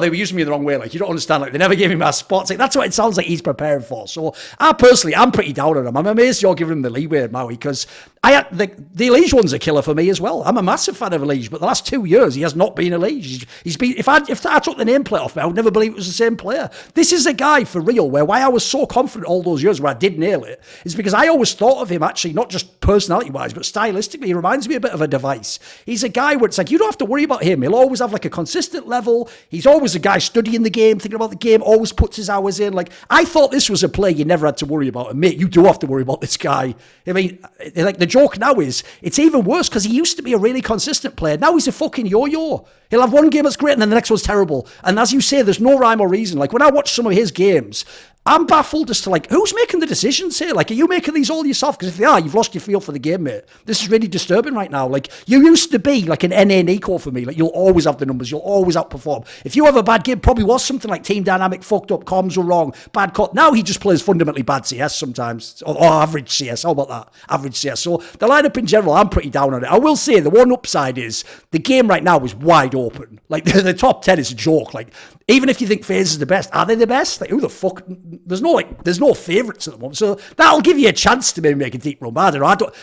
They were using me the wrong way. Like, you don't understand. Like, they never gave me my spots. Like, that's what it sounds like he's preparing for. So I'm pretty down on him. I'm amazed you're giving him the leeway, Maui, because the Elige one's a killer for me as well. I'm a massive fan of Elige, but the last 2 years he has not been Elige. He's been. If I took the nameplate off me, I would never believe it was the same player. This is a guy for real. Why I was so confident all those years where I did nail it is because I always thought of him actually not just personality wise, but stylistically. He reminds me a bit of a device. He's a guy where it's like you don't have to worry about him. He'll always have like a consistent level. He's always a guy studying the game, thinking about the game, always puts his hours in. Like, I thought this was a player you never had to worry about. And mate, you do have to worry about this guy. I mean, like, the joke now is it's even worse because he used to be a really consistent player. Now he's a fucking yo-yo. He'll have one game that's great and then the next one's terrible. And as you say, there's no rhyme or reason. Like, when I watch some of his games, I'm baffled as to, like, who's making the decisions here? Like, are you making these all yourself? Because if they are, you've lost your feel for the game, mate. This is really disturbing right now. Like, you used to be like an NA Nico for me. Like, you'll always have the numbers. You'll always outperform. If you have a bad game, probably was something like team dynamic fucked up, comms were wrong, bad cut. Now he just plays fundamentally bad CS sometimes. Or average CS. How about that? Average CS. So the lineup in general, I'm pretty down on it. I will say the one upside is the game right now is wide open. Like, the top 10 is a joke. Like, even if you think FaZe is the best, are they the best? Like, who the fuck? There's no favourites at the moment. So that'll give you a chance to maybe make a deep run. But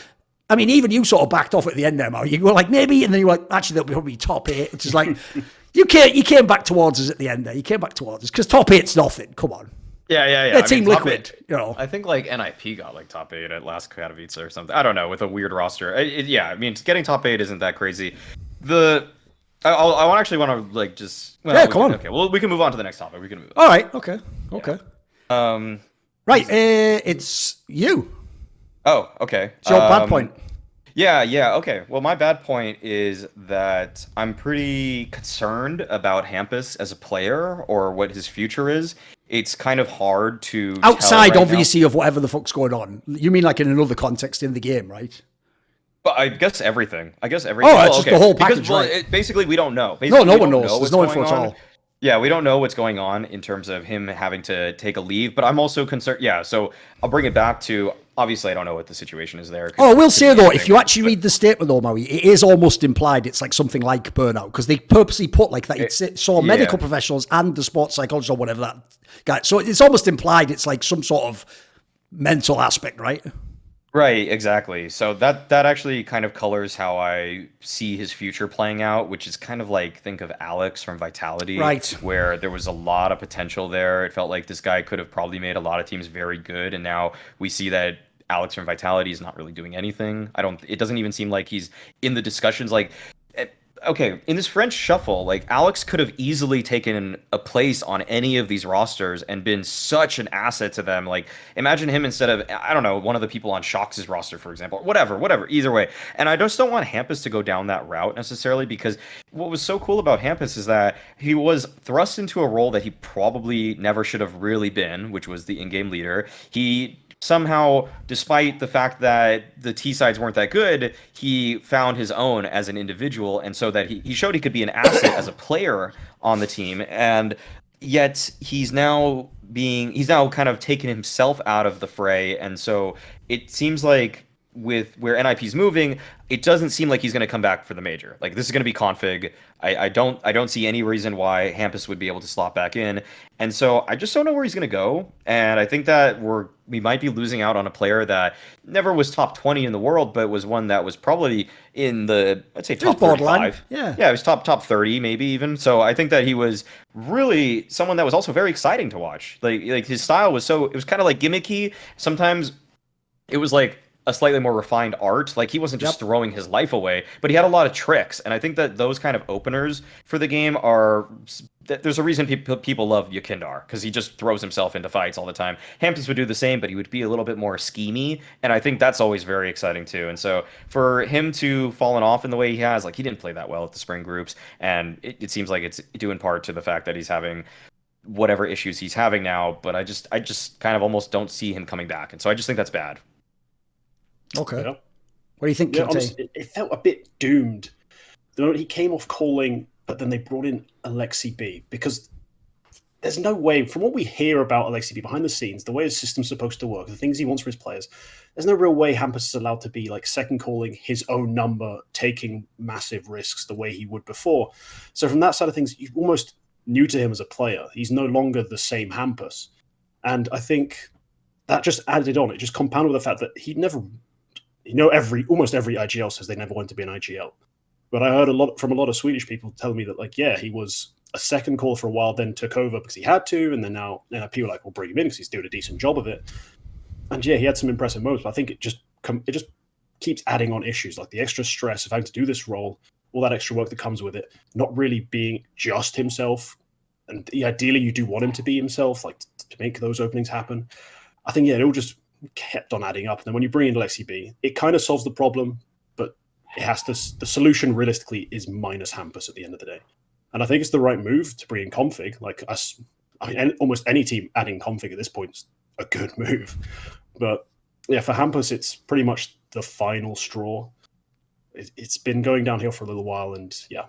I mean, even you sort of backed off at the end there, Mario. You were like, maybe, and then you were like, actually, they'll probably be top 8, which is like, you came back towards us at the end there. You came back towards us, because top 8's nothing. Come on. Yeah. They're Team Liquid, I think like NIP got like top 8 at last Katowice or something. I don't know, with a weird roster. I mean, getting top 8 isn't that crazy. I actually want to like just. Well, yeah, come on. Okay, well, we can move on to the next topic. We can move on. All right. Okay. Yeah. Right. It's you. Oh, okay. It's your bad point. Yeah. Okay. Well, my bad point is that I'm pretty concerned about Hampus as a player or what his future is. It's kind of hard to outside, tell right obviously, now. Of whatever the fuck's going on. You mean like in another context in the game, right? But I guess everything. Oh, it's just the whole package, because, right? Basically, we don't know. No one knows. There's no info at all. Yeah, we don't know what's going on in terms of him having to take a leave, but I'm also concerned. Yeah, so I'll bring it back to, obviously, I don't know what the situation is there. Oh, we'll say, though, if you actually read the statement, though, Maui, it is almost implied it's like something like burnout, because they purposely put like that. It saw medical professionals and the sports psychologist or whatever that guy. So it's almost implied it's like some sort of mental aspect, right? Right, exactly. So that actually kind of colors how I see his future playing out, which is kind of like, think of Alex from Vitality, right, where there was a lot of potential there. It felt like this guy could have probably made a lot of teams very good, and now we see that Alex from Vitality is not really doing anything. It doesn't even seem like he's in the discussions. Like, okay, in this French shuffle, like, Alex could have easily taken a place on any of these rosters and been such an asset to them. Like, imagine him instead of, I don't know, one of the people on Shox' roster, for example. Whatever, either way. And I just don't want Hampus to go down that route necessarily, because what was so cool about Hampus is that he was thrust into a role that he probably never should have really been, which was the in-game leader. He somehow, despite the fact that the T-sides weren't that good, he found his own as an individual, and so that he showed he could be an asset as a player on the team, and yet he's now kind of taken himself out of the fray, and so it seems like with where NIP's moving, it doesn't seem like he's going to come back for the major. Like, this is going to be config. I don't see any reason why Hampus would be able to slot back in, and so I just don't know where he's going to go. And I think that we might be losing out on a player that never was top 20 in the world, but was one that was probably in the, let's say, top 35. Yeah, it was top 30 maybe even. So I think that he was really someone that was also very exciting to watch. Like his style was it was kind of like gimmicky. Sometimes it was like a slightly more refined art. Like, he wasn't just throwing his life away, but he had a lot of tricks. And I think that those kind of openers for the game there's a reason people love Yakindar, because he just throws himself into fights all the time. Hampus would do the same, but he would be a little bit more schemy, and I think that's always very exciting too. And so for him to fallen off in the way he has, like, he didn't play that well at the spring groups, and it seems like it's due in part to the fact that he's having whatever issues he's having now, but I just kind of almost don't see him coming back, and so I just think that's bad. Okay. What do you think, Yeah, KingT? honestly, it felt a bit doomed. The moment he came off calling, but then they brought in Alexi B, because there's no way, from what we hear about Alexi B behind the scenes, the way his system's supposed to work, the things he wants for his players, there's no real way Hampus is allowed to be like second calling his own number, taking massive risks the way he would before. So from that side of things, you're almost new to him as a player. He's no longer the same Hampus. And I think that just added on. It just compounded with the fact that almost every IGL says they never want to be an IGL. But I heard from a lot of Swedish people telling me that, like, yeah, he was a second call for a while, then took over because he had to, and then now people are like, we'll bring him in because he's doing a decent job of it. And yeah, he had some impressive moments, but I think it just keeps adding on issues, like the extra stress of having to do this role, all that extra work that comes with it, not really being just himself. And ideally, you do want him to be himself, like to make those openings happen. I think, yeah, it all just kept on adding up. And then when you bring in Lexi B, it kind of solves the problem, but it has to. The solution realistically is minus Hampus at the end of the day. And I think it's the right move to bring in config. Like us, I mean, almost any team adding config at this point is a good move. But yeah, for Hampus, it's pretty much the final straw. It's been going downhill for a little while, and yeah,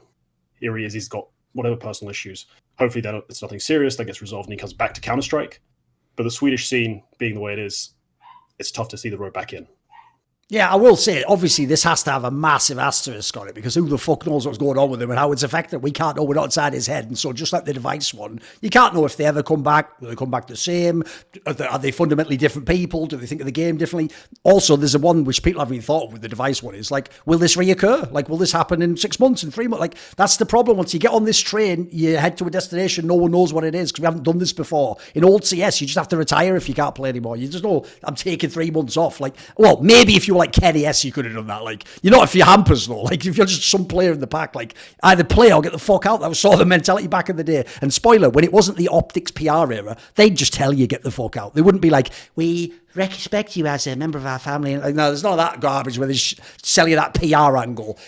here he is. He's got whatever personal issues. Hopefully, it's nothing serious that gets resolved, and he comes back to Counter-Strike. But the Swedish scene being the way it is, it's tough to see the road back in. Yeah, I will say, obviously, this has to have a massive asterisk on it, because who the fuck knows what's going on with him and how it's affected? We can't know. We're not inside his head. And so just like the device one, you can't know if they ever come back. Do they come back the same? Are they fundamentally different people? Do they think of the game differently? Also, there's a one which people haven't even thought of with the device one is like, will this reoccur? Like, will this happen in 6 months, in 3 months? Like, that's the problem. Once you get on this train, you head to a destination, no one knows what it is because we haven't done this before. In old CS, you just have to retire if you can't play anymore. You just know, I'm taking 3 months off. Like, well, maybe if you were like Kenny S, you could have done that. Like, you're not if you're Hampus though. Like, if you're just some player in the pack, like, either play or get the fuck out. That was sort of the mentality back in the day. And spoiler, when it wasn't the optics PR era, they'd just tell you get the fuck out. They wouldn't be like, we respect you as a member of our family. Like, no, there's none of that garbage where they sell you that PR angle.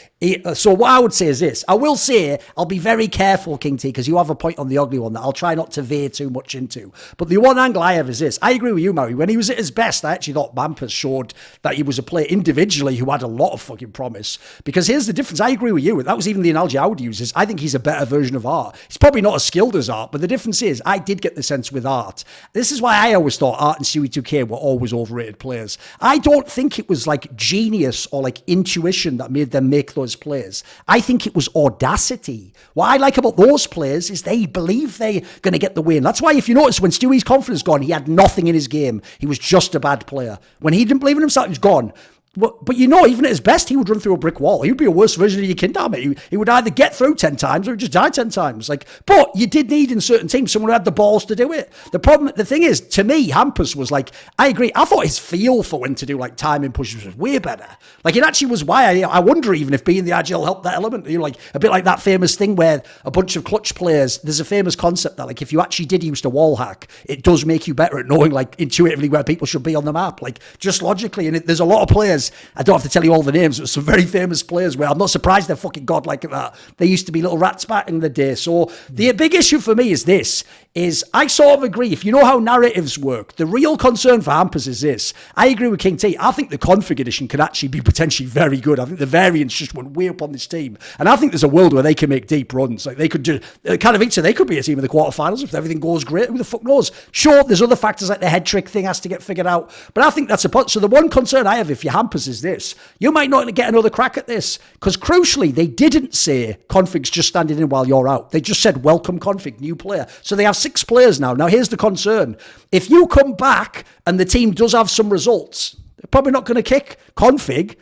So what I would say is this. I will say, I'll be very careful, KingT, because you have a point on the ugly one that I'll try not to veer too much into. But the one angle I have is this. I agree with you, Maui. When he was at his best, I actually thought Hampus showed that he was a player individually who had a lot of fucking promise. Because here's the difference. I agree with you. That was even the analogy I would use is I think he's a better version of Art. He's probably not as skilled as Art, but the difference is I did get the sense with Art. This is why I always thought Art and Suey2K were always overrated players. I don't think it was like genius or like intuition that made them make those plays. I think it was audacity. What I like about those players is they believe they're going to get the win. That's why if you notice when Stewie's confidence gone, he had nothing in his game. He was just a bad player. When he didn't believe in himself, he was gone. But you know, even at his best, he would run through a brick wall. He would be a worse version of your Kindam. He would either get through 10 times or he'd just die 10 times. Like, but you did need in certain teams someone who had the balls to do it. The thing is, to me, Hampus was like, I agree. I thought his feel for when to do like timing pushes was way better. Like, it actually was why I wonder even if being the IGL helped that element. You know, like a bit like that famous thing where a bunch of clutch players. There's a famous concept that like if you actually did use to wall hack, it does make you better at knowing like intuitively where people should be on the map. Like just logically, and there's a lot of players. I don't have to tell you all the names, but some very famous players where I'm not surprised they're fucking godlike at that. They used to be little rats back in the day. So the big issue for me is this, is I sort of agree. If you know how narratives work, the real concern for Hampus is this. I agree with KingT. I think the config edition could actually be potentially very good. I think the variants just went way up on this team. And I think there's a world where they can make deep runs. Like they could do, kind of they could be a team in the quarterfinals if everything goes great. Who the fuck knows? Sure, there's other factors like the head trick thing has to get figured out. But I think that's a point. So the one concern I have if you're Hampus is this. You might not get another crack at this because crucially, they didn't say config's just standing in while you're out. They just said welcome config, new player. So they have 6 players now. Now here's the concern. If you come back and the team does have some results, they're probably not going to kick config.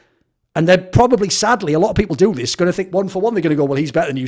And they're probably, sadly, a lot of people do this, going to think one for one, they're going to go, well, he's better than you.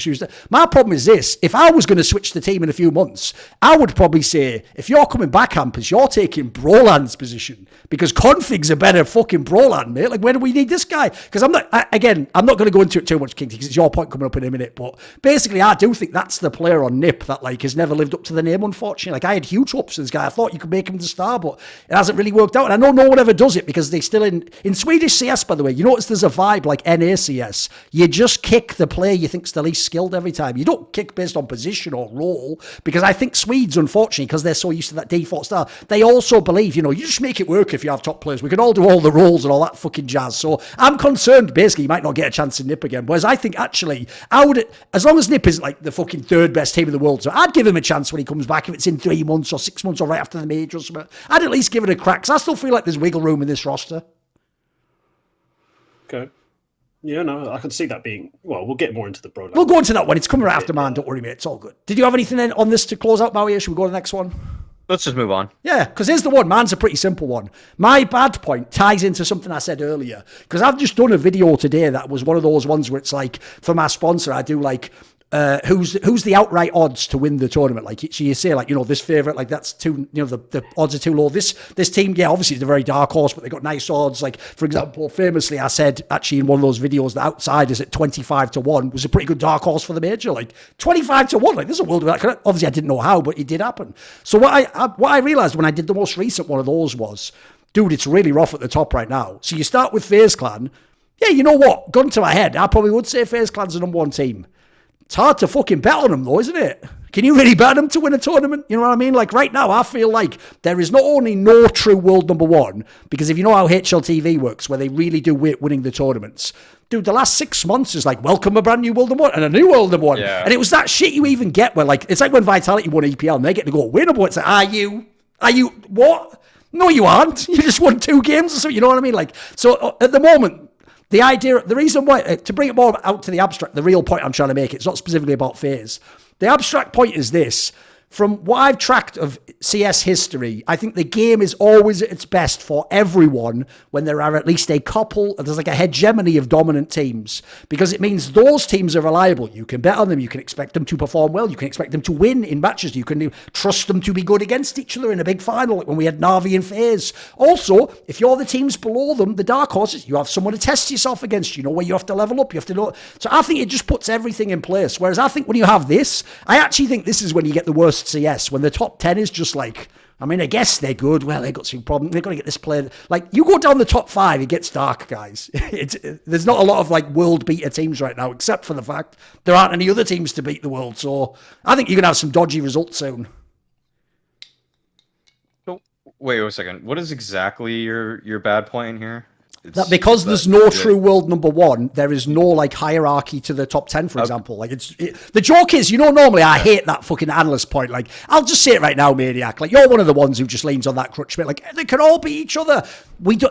My problem is this. If I was going to switch the team in a few months, I would probably say, if you're coming back, Hampus, you're taking Brollan's position because config's a better fucking Brollan, mate. Like, where do we need this guy? Because I'm not going to go into it too much, KingT, because it's your point coming up in a minute. But basically, I do think that's the player on NIP that, like, has never lived up to the name, unfortunately. Like, I had huge hopes for this guy. I thought you could make him the star, but it hasn't really worked out. And I know no one ever does it because they still in Swedish CS, by the way, you notice there's there's a vibe like NACS, you just kick the player you think's the least skilled every time. You don't kick based on position or role, because I think Swedes, unfortunately, because they're so used to that default style, they also believe, you just make it work if you have top players. We can all do all the roles and all that fucking jazz. So I'm concerned, basically, he might not get a chance in NIP again. Whereas I think, actually, as long as NIP isn't like the fucking third best team in the world, so I'd give him a chance when he comes back, if it's in 3 months or 6 months or right after the major or something. I'd at least give it a crack, because I still feel like there's wiggle room in this roster. Okay. Yeah, no, I can see that being... Well, we'll get more into the Brollan. We'll go into that one. It's coming right after man. Don't worry, mate. It's all good. Did you have anything on this to close out, Maui? Should we go to the next one? Let's just move on. Yeah, because here's the one. Man's a pretty simple one. My bad point ties into something I said earlier, because I've just done a video today that was one of those ones where it's like, for my sponsor, I do like... who's the outright odds to win the tournament? Like, so you say, like, this favourite, like, that's too, the odds are too low. This team, yeah, obviously it's a very dark horse, but they got nice odds. Like, for example, famously, I said actually in one of those videos, the outsiders at 25-1 was a pretty good dark horse for the major. Like 25-1, like, there's a world of that. Obviously, I didn't know how, but it did happen. So what I realised when I did the most recent one of those was, dude, it's really rough at the top right now. So you start with FaZe Clan. Yeah, you know what? Gun to my head, I probably would say FaZe Clan's the number one team. It's hard to fucking bet on them, though, isn't it? Can you really bet them to win a tournament? You know what I mean? Like, right now, I feel like there is not only no true world number one, because if you know how HLTV works, where they really do winning the tournaments, dude, the last 6 months is like, welcome a brand new world number one and a new world number one. Yeah. And it was that shit you even get where, like, it's like when Vitality won EPL and they get to go winnable. It's like, are you, what? No, you aren't. You just won 2 games or something. You know what I mean? Like, so at the moment, the reason why, to bring it more out to the abstract, the real point I'm trying to make, it's not specifically about FaZe. The abstract point is this. From what I've tracked of CS history, I think the game is always at its best for everyone when there are at least a couple, there's like a hegemony of dominant teams, because it means those teams are reliable. You can bet on them. You can expect them to perform well. You can expect them to win in matches. You can trust them to be good against each other in a big final, like when we had NAVI and FaZe. Also, if you're the teams below them, the dark horses, you have someone to test yourself against, where you have to level up. You have to know. So I think it just puts everything in place. Whereas I think when you have this, I actually think this is when you get the worst CS, when the top 10 is just like, I mean, I guess they're good. Well, they got some problems. They're going to get this player. Like, you go down the top 5, it gets dark, guys. There's not a lot of, like, world beater teams right now, except for the fact there aren't any other teams to beat the world. So I think you're going to have some dodgy results soon. So, wait a second. What is exactly your bad point here? That because there's no true world number one, there is no like hierarchy to the top 10, for example. Like the joke is, normally I hate that fucking analyst point. Like, I'll just say it right now, maniac. Like, you're one of the ones who just leans on that crutch bit. Like, they can all beat each other.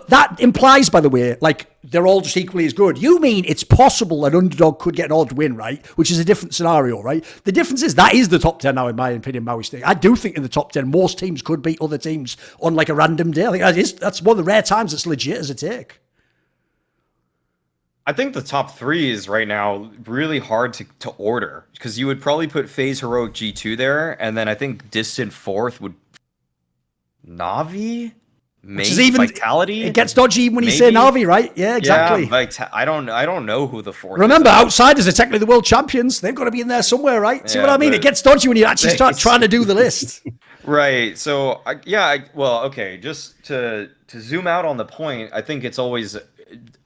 That implies, by the way, like they're all just equally as good. You mean it's possible an underdog could get an odd win, right? Which is a different scenario, right? The difference is that is the top 10 now, in my opinion, Mauisnake. I do think in the top 10, most teams could beat other teams on like a random day. I think that's one of the rare times it's legit as a take. I think the top 3 is right now really hard to order, because you would probably put FaZe Heroic G2 there, and then I think distant 4th would NAVI, maybe even Vitality. It gets dodgy even when you say NAVI, right? Yeah, exactly. Yeah, I don't know who the 4th. Remember, outsiders are technically the world champions. They've got to be in there somewhere, right? See what I mean? It gets dodgy when you actually start trying to do the list. Right. So well, okay. Just to zoom out on the point, I think it's always.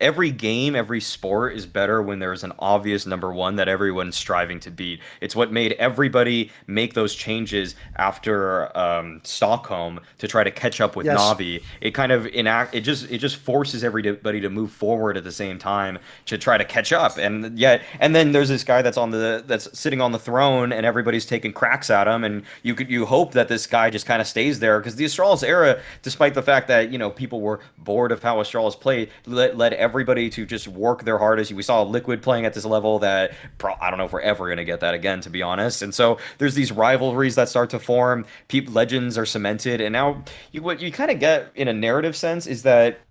Every game, every sport is better when there's an obvious number one that everyone's striving to beat. It's what made everybody make those changes after Stockholm to try to catch up with NAVI. It kind of it just forces everybody to move forward at the same time to try to catch up. And then there's this guy that's sitting on the throne and everybody's taking cracks at him, and you hope that this guy just kind of stays there, because the Astralis era, despite the fact that people were bored of how Astralis played, led everybody to just work their hardest. We saw Liquid playing at this level that I don't know if we're ever going to get that again, to be honest. And so there's these rivalries that start to form. Legends are cemented, and now what you kind of get in a narrative sense is that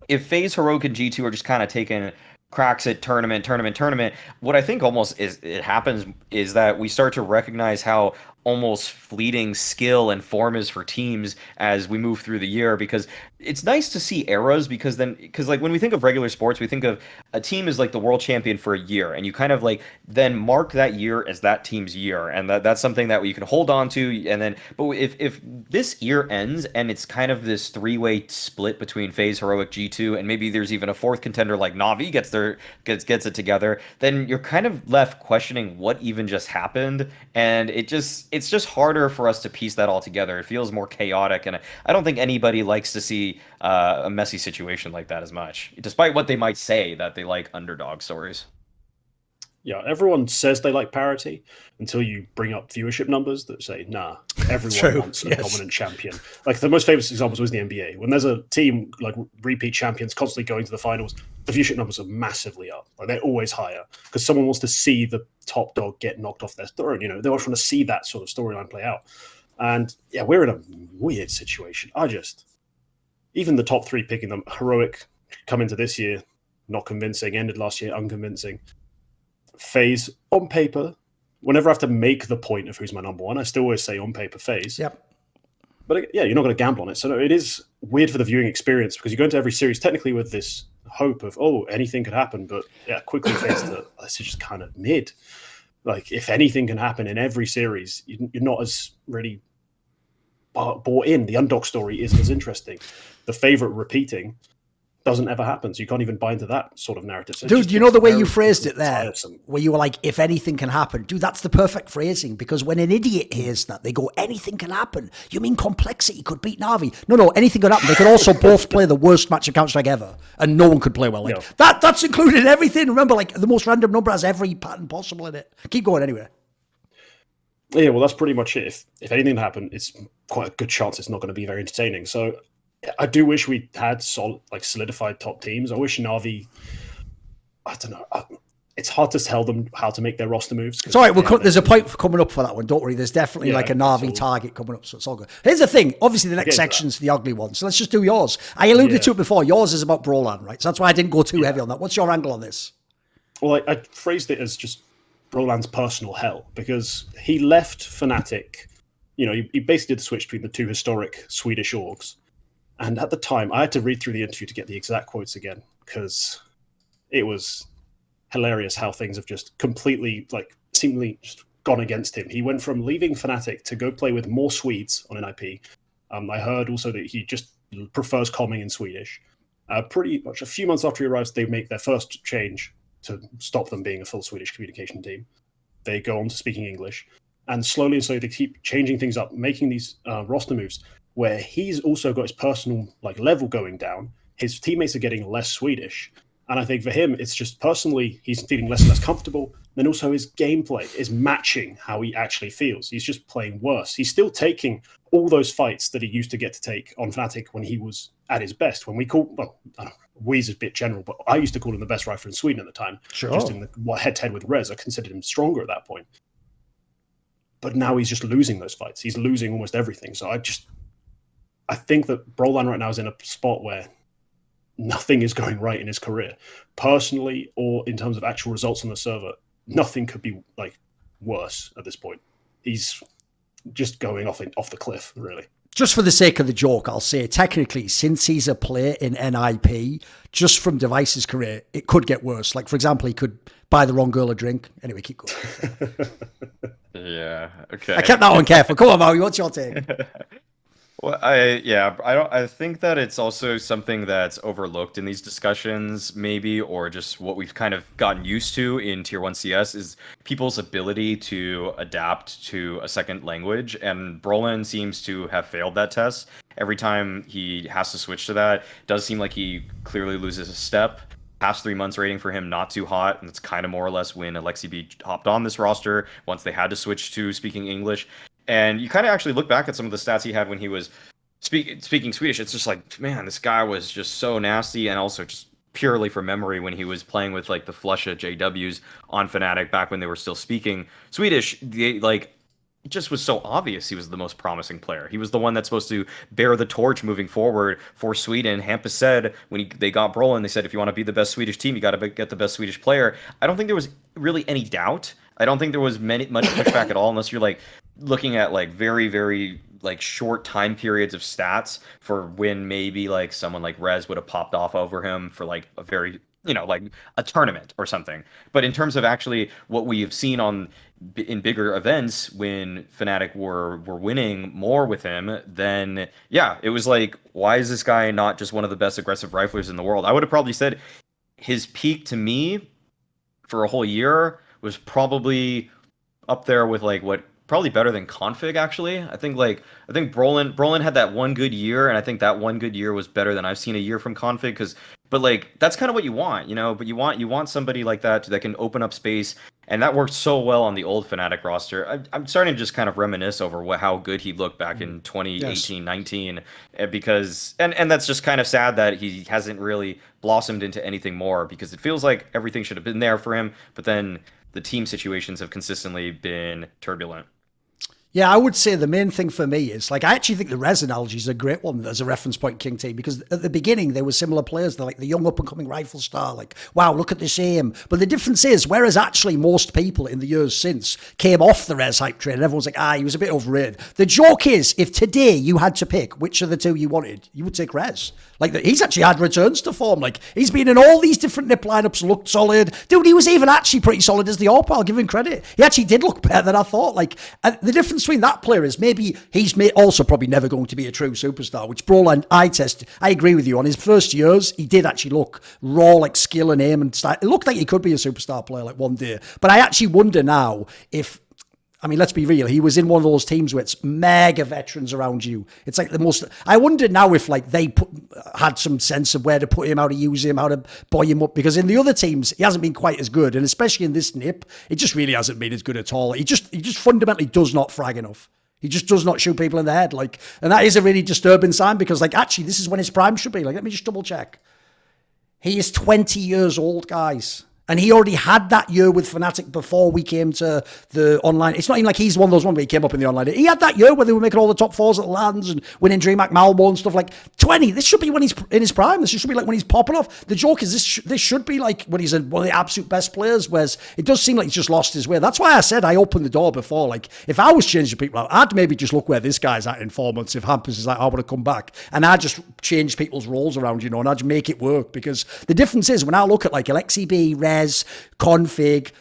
if FaZe, Heroic, and G2 are just kind of taking cracks at tournament, what I think almost happens is that we start to recognize how almost fleeting skill and form is for teams as we move through the year, because it's nice to see eras, because like when we think of regular sports, we think of a team as like the world champion for a year, and you kind of like then mark that year as that team's year, and that's something that you can hold on to. And then, but if this year ends and it's kind of this three-way split between FaZe, Heroic, G2, and maybe there's even a fourth contender like Navi gets it together, then you're kind of left questioning what even just happened, and it's just harder for us to piece that all together. It feels more chaotic, and I don't think anybody likes to see a messy situation like that as much, despite what they might say that they like underdog stories. Yeah, everyone says they like parity until you bring up viewership numbers that say, nah, everyone wants a dominant champion. Like the most famous example was the NBA. When there's a team like repeat champions constantly going to the finals, the viewership numbers are massively up. Like they're always higher because someone wants to see the top dog get knocked off their throne. You know, they always want to see that sort of storyline play out. And yeah, we're in a weird situation. Even the top three picking them, Heroic come into this year, not convincing, ended last year, unconvincing. FaZe, on paper, whenever I have to make the point of who's my number one, I still always say on paper FaZe. Yep. But yeah, you're not going to gamble on it. So no, it is weird for the viewing experience because you go into every series technically with this hope of, oh, anything could happen. But yeah, quickly face to this is just kind of mid. Like if anything can happen in every series, you're not as really bought in. The underdog story isn't as interesting. The favorite repeating doesn't ever happen. So you can't even buy into that sort of narrative. So dude, you know the way you phrased it there, tiresome. where you were like, if anything can happen. Dude, that's the perfect phrasing, because when an idiot hears that, they go, anything can happen. You mean Complexity could beat Navi? No, anything could happen. They could also both play the worst match of Counter-Strike ever, and no one could play well. Like No. That's included in everything. Remember, like the most random number has every pattern possible in it. Keep going anyway. Yeah, well, that's pretty much it. If anything happened, it's quite a good chance it's not going to be very entertaining. So I do wish we had solidified top teams. I wish Navi, I don't know. It's hard to tell them how to make their roster moves. It's all right. There's a point coming up for that one. Don't worry. There's definitely like a Navi target coming up, so it's all good. Here's the thing. Obviously, the next section's the ugly one. So let's just do yours. I alluded to it before. Yours is about Brollan, right? So that's why I didn't go too heavy on that. What's your angle on this? Well, I phrased it as just Brollan's personal hell, because he left Fnatic. You know, he basically did the switch between the two historic Swedish orgs. And at the time, I had to read through the interview to get the exact quotes again, because it was hilarious how things have just completely, seemingly just gone against him. He went from leaving Fnatic to go play with more Swedes on NIP. I heard also that he just prefers calming in Swedish. Pretty much a few months after he arrives, they make their first change to stop them being a full Swedish communication team. They go on to speaking English. And slowly and slowly, they keep changing things up, making these roster moves where he's also got his personal level going down. His teammates are getting less Swedish. And I think for him, it's just personally, he's feeling less and less comfortable. Then also his gameplay is matching how he actually feels. He's just playing worse. He's still taking all those fights that he used to get to take on Fnatic when he was at his best. When we call, Wee's a bit general, but I used to call him the best rifler in Sweden at the time. Sure. Just in the head-to-head with Rez, I considered him stronger at that point. But now he's just losing those fights. He's losing almost everything. So I think that Brollan right now is in a spot where nothing is going right in his career. Personally, or in terms of actual results on the server, nothing could be worse at this point. He's just going off the cliff, really. Just for the sake of the joke, I'll say technically, since he's a player in NIP, just from Device's career, it could get worse. Like, for example, he could buy the wrong girl a drink. Anyway, keep going. Yeah, okay. I kept that one careful. Come on, Maui, what's your take? Well, I think that it's also something that's overlooked in these discussions, maybe, or just what we've kind of gotten used to in Tier 1 CS is people's ability to adapt to a second language, and Brollan seems to have failed that test. Every time he has to switch to that, it does seem like he clearly loses a step. Past 3 months rating for him not too hot, and it's kind of more or less when Alexi B hopped on this roster once they had to switch to speaking English. And you kind of actually look back at some of the stats he had when he was speaking Swedish. It's just like, man, this guy was just so nasty, and also just purely from memory when he was playing with the Flusha JWs on Fnatic back when they were still speaking Swedish, it just was so obvious he was the most promising player. He was the one that's supposed to bear the torch moving forward for Sweden. Hampus said when they got Brollan, they said, if you want to be the best Swedish team, you got to get the best Swedish player. I don't think there was really any doubt. I don't think there was much pushback at all, unless you're looking at like very, very like short time periods of stats for when maybe like someone like Rez would have popped off over him for like a very, like a tournament or something. But in terms of actually what we've seen in bigger events when Fnatic were winning more with him, then yeah, it was like, why is this guy not just one of the best aggressive riflers in the world? I would have probably said his peak to me for a whole year was probably up there with like what probably better than Config actually. I think Brollan had that one good year, and I think that one good year was better than I've seen a year from Config. But like that's kind of what you want, But you want somebody like that can open up space, and that worked so well on the old Fnatic roster. I'm starting to just kind of reminisce over how good he looked back in 2018, 19, because and that's just kind of sad that he hasn't really blossomed into anything more, because it feels like everything should have been there for him, but then the team situations have consistently been turbulent. Yeah, I would say the main thing for me is, like, I actually think the Rez analogy is a great one as a reference point, KingT, because at the beginning, there were similar players. They're like the young up-and-coming rifle star, like, wow, look at this aim. But the difference is, whereas actually most people in the years since came off the Rez hype train, and everyone's like, he was a bit overrated. The joke is, if today you had to pick which of the two you wanted, you would take Rez. Like, he's actually had returns to form. Like, he's been in all these different NIP lineups, looked solid. Dude, he was even actually pretty solid as the AWP. I'll give him credit. He actually did look better than I thought. Like, the difference between that player is maybe he's also probably never going to be a true superstar, which Brollan, I agree with you. On his first years, he did actually look raw, like skill and aim and style. It looked like he could be a superstar player like one day. But I actually wonder now if, I mean, let's be real. He was in one of those teams where it's mega veterans around you. It's like the most. I wonder now if like they had some sense of where to put him, how to use him, how to buoy him up. Because in the other teams, he hasn't been quite as good, and especially in this NIP, it just really hasn't been as good at all. He just fundamentally does not frag enough. He just does not shoot people in the head. Like, and that is a really disturbing sign, because like actually this is when his prime should be. Like, let me just double check. He is 20 years old, guys. And he already had that year with Fnatic before we came to the online. It's not even like he's one of those ones where he came up in the online. He had that year where they were making all the top fours at LANs and winning DreamHack Malmo and stuff. Like 20. This should be when he's in his prime. This should be like when he's popping off. The joke is this should be like when he's one of the absolute best players, whereas it does seem like he's just lost his way. That's why I said I opened the door before. Like, if I was changing people out, I'd maybe just look where this guy's at in 4 months. If Hampus is like, I want to come back. And I'd just change people's roles around, and I'd make it work. Because the difference is when I look at like LXCB, Rez, Config,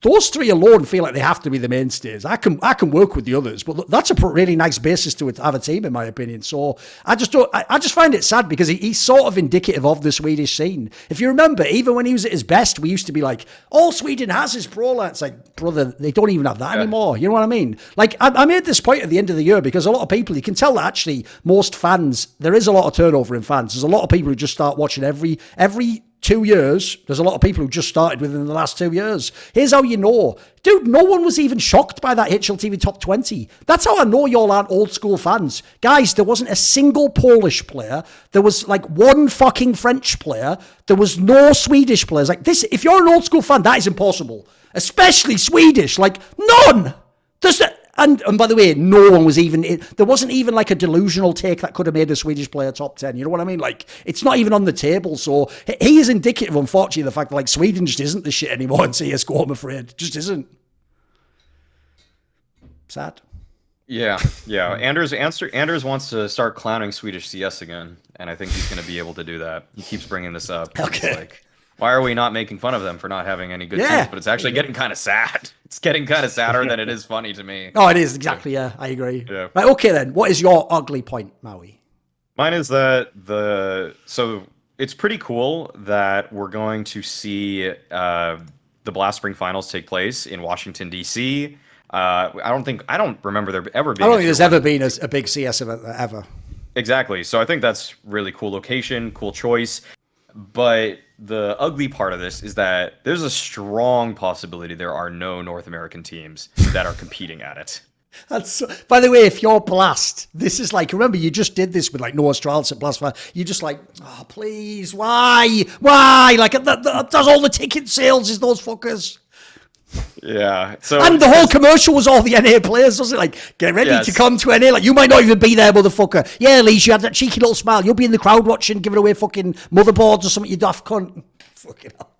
those three alone feel like they have to be the mainstays. I can work with the others, but that's a really nice basis to have a team, in my opinion. So I just find it sad, because he's sort of indicative of the Swedish scene. If you remember, even when he was at his best, we used to be like, all Sweden has is Brollan. It's like, brother, they don't even have that anymore. You know what I mean? Like, I made this point at the end of the year, because a lot of people, you can tell that actually most fans, there is a lot of turnover in fans. There's a lot of people who just start watching every 2 years. There's a lot of people who just started within the last 2 years. Here's how you know. Dude, no one was even shocked by that HLTV top 20. That's how I know y'all aren't old school fans. Guys, there wasn't a single Polish player. There was like one fucking French player. There was no Swedish players. Like this, if you're an old school fan, that is impossible. Especially Swedish. Like, none! And by the way, no one was even, there wasn't even like a delusional take that could have made a Swedish player top 10. You know what I mean? Like, it's not even on the table. So he is indicative, unfortunately, of the fact that like Sweden just isn't the shit anymore in CSGO, I'm afraid. Just isn't. Sad. Yeah. Anders wants to start clowning Swedish CS again, and I think he's going to be able to do that. He keeps bringing this up. Okay. He's like, why are we not making fun of them for not having any good teams? But it's actually getting kind of sad. It's getting kind of sadder than it is funny to me. Oh, it is, exactly, yeah. I agree. Yeah. Right, okay then. What is your ugly point, Maui? Mine is that so it's pretty cool that we're going to see the Blast Spring Finals take place in Washington, D.C. I don't remember there ever being. I don't think there's ever been a big CS event there, ever. Exactly. So I think that's really cool location, cool choice. But the ugly part of this is that there's a strong possibility there are no North American teams that are competing at it. By the way, if you're Blast, this is like, remember you just did this with like Noah Strauss at Blast. You're just like, oh please, why? Like that's all the ticket sales is those fuckers. Yeah. So and the whole commercial was all the NA players, wasn't it? Like, get ready to come to NA. Like, you might not even be there, motherfucker. Yeah, Elise, you had that cheeky little smile. You'll be in the crowd watching, giving away fucking motherboards or something, you daft cunt. Fucking hell.